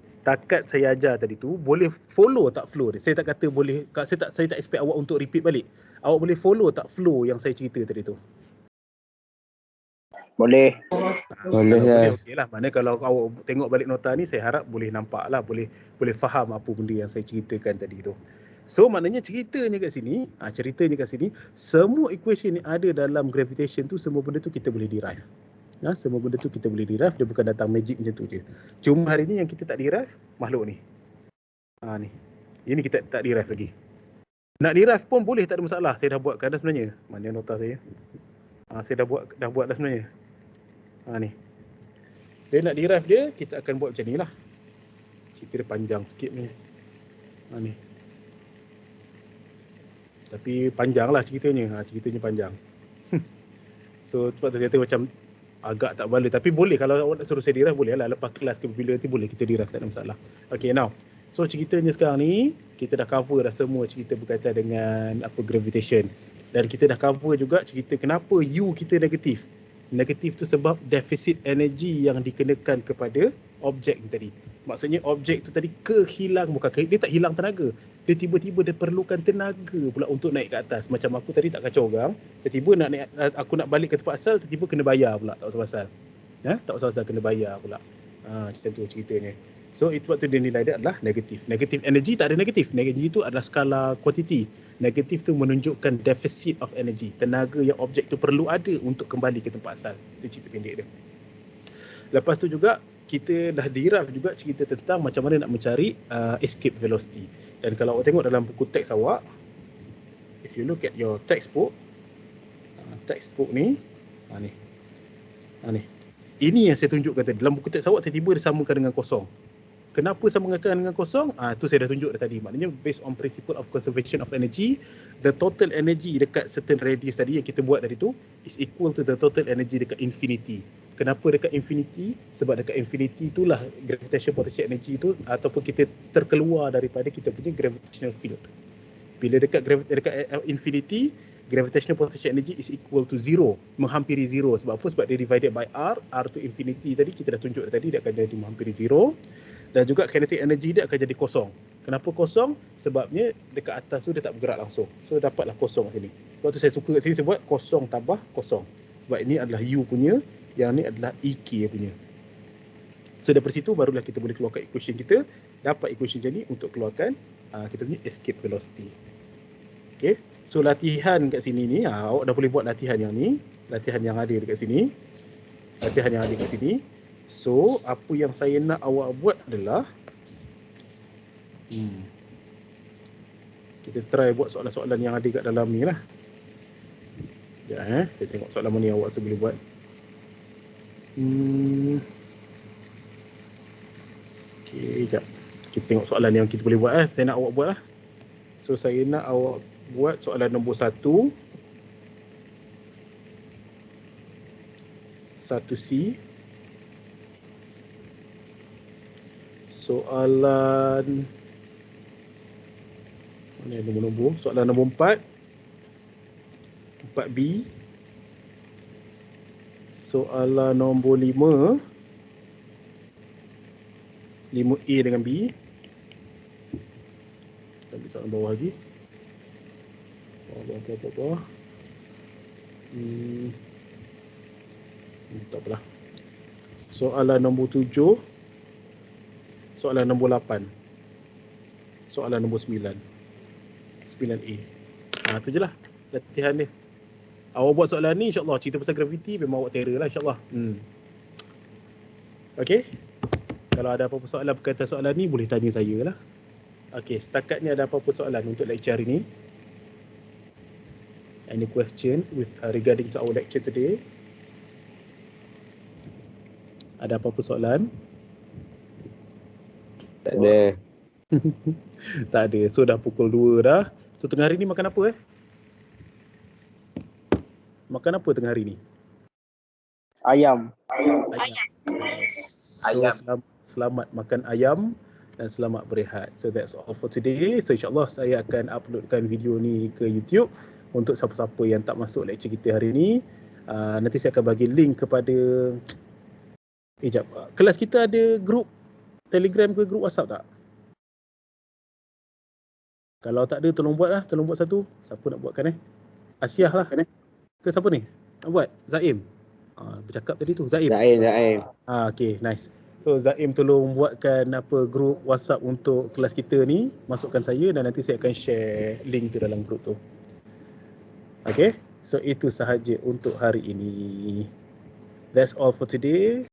Setakat saya ajar tadi tu, boleh follow tak flow dia? Saya tak kata boleh, saya tak expect awak untuk repeat balik. Awak boleh follow tak flow yang saya cerita tadi tu? Boleh. Boleh lah. Okey lah. Mana kalau awak tengok balik nota ni, saya harap boleh nampak lah, boleh faham apa benda yang saya ceritakan tadi tu. So maknanya ceritanya kat sini, semua equation yang ada dalam gravitation tu, semua benda tu kita boleh derive. Semua benda tu kita boleh derive, dia bukan datang magic macam tu je. Cuma hari ni yang kita tak derive, makhluk ni. Ni. Ini kita tak derive lagi. Nak derive pun boleh, tak ada masalah. Saya dah buatkan dah sebenarnya. Mana nota saya? Saya dah buat dah sebenarnya. Ni. Dia nak derive dia, kita akan buat macam ni lah. Cerita dia panjang sikit ni. Ni. Tapi panjang lah ceritanya. Ceritanya panjang. So sebab tu kata macam agak tak baloi. Tapi boleh kalau awak nak suruh saya derive, boleh lah. Lepas kelas ke bila nanti boleh kita derive, tak ada masalah. Okay, now. So ceritanya sekarang ni, kita dah cover dah semua cerita berkaitan dengan gravitation. Dan kita dah cover juga cerita kenapa U kita negatif. Negatif tu sebab deficit energi yang dikenakan kepada objek ni tadi. Maksudnya objek tu tadi dia tak hilang tenaga. Dia tiba-tiba dia perlukan tenaga pula untuk naik ke atas. Macam aku tadi tak kacau orang. Tiba-tiba aku nak balik ke tempat asal, tiba-tiba kena bayar pula. Tak pasal-pasal. Tak pasal-pasal kena bayar pula. Macam tu ceritanya. So itu waktu dia nilai dia adalah negatif. Negatif energy tak ada negatif. Energy itu adalah skala kuantiti. Negatif tu menunjukkan deficit of energy. Tenaga yang objek tu perlu ada untuk kembali ke tempat asal. Itu cerita pendek dia. Lepas tu juga kita dah derive juga cerita tentang macam mana nak mencari escape velocity. Dan kalau awak tengok dalam buku teks awak, if you look at your textbook, ni, ni. Ini yang saya tunjukkan tadi. Dalam buku teks awak tiba-tiba disamakan dengan kosong. Kenapa samakan dengan kosong? Tu saya dah tunjuk dah tadi. Maknanya based on principle of conservation of energy, the total energy dekat certain radius tadi yang kita buat tadi tu is equal to the total energy dekat infinity. Kenapa dekat infinity? Sebab dekat infinity itulah gravitational potential energy tu ataupun kita terkeluar daripada kita punya gravitational field. Bila dekat infinity, gravitational potential energy is equal to zero, menghampiri zero. Sebab apa? Sebab dia divided by R to infinity tadi, kita dah tunjuk tadi, dia akan jadi menghampiri zero. Dan juga kinetic energy dia akan jadi kosong. Kenapa kosong? Sebabnya dekat atas tu dia tak bergerak langsung. So dapatlah kosong kat sini. Sebab tu saya suka kat sini saya buat kosong tambah kosong. Sebab ini adalah U punya, yang ni adalah EK punya. So daripada situ barulah kita boleh keluarkan equation kita. Dapat equation macam ni untuk keluarkan kita punya escape velocity. Okay. So latihan kat sini ni, awak dah boleh buat latihan yang ni. Latihan yang ada dekat sini. So, apa yang saya nak awak buat adalah kita try buat soalan-soalan yang ada kat dalam ni lah. Sekejap saya tengok soalan mana yang awak boleh buat. Okay, sekejap. Kita tengok soalan yang kita boleh buat saya nak awak buat lah. So, saya nak awak buat soalan nombor 1. 1C. Soalan mana yang nombor-nombor? Soalan nombor 4. 4B. Soalan nombor 5. 5A dengan B. Kita ambil soalan bawah lagi. Bawah. Tak apalah. Soalan nombor 7. Soalan nombor 8. Soalan nombor 9. 9A. Tu je lah latihan dia. Awak buat soalan ni, insyaAllah cerita pasal gravity memang awak terror lah, insyaAllah. Okay. Kalau ada apa-apa soalan berkaitan soalan ni, boleh tanya saya lah. Okay, setakat ni ada apa-apa soalan untuk lecture hari ni? Any question regarding to our lecture today? Ada apa-apa soalan? Tak ada. Tak ada. So dah pukul 2 dah. So tengah hari ni makan apa Makan apa tengah hari ni? Ayam. So selamat makan ayam dan selamat berehat. So that's all for today. So insyaAllah saya akan uploadkan video ni ke YouTube untuk siapa-siapa yang tak masuk lecture kita hari ni. Nanti saya akan bagi link kepada kelas kita ada grup Telegram ke grup WhatsApp tak? Kalau tak ada, tolong buat satu. Siapa nak buatkan Asyah lah ke siapa ni? Nak buat? Zaim? Bercakap tadi tu, Zaim. Okay, nice. So Zaim tolong buatkan grup WhatsApp untuk kelas kita ni. Masukkan saya dan nanti saya akan share link tu dalam grup tu. Okay, so itu sahaja untuk hari ini. That's all for today.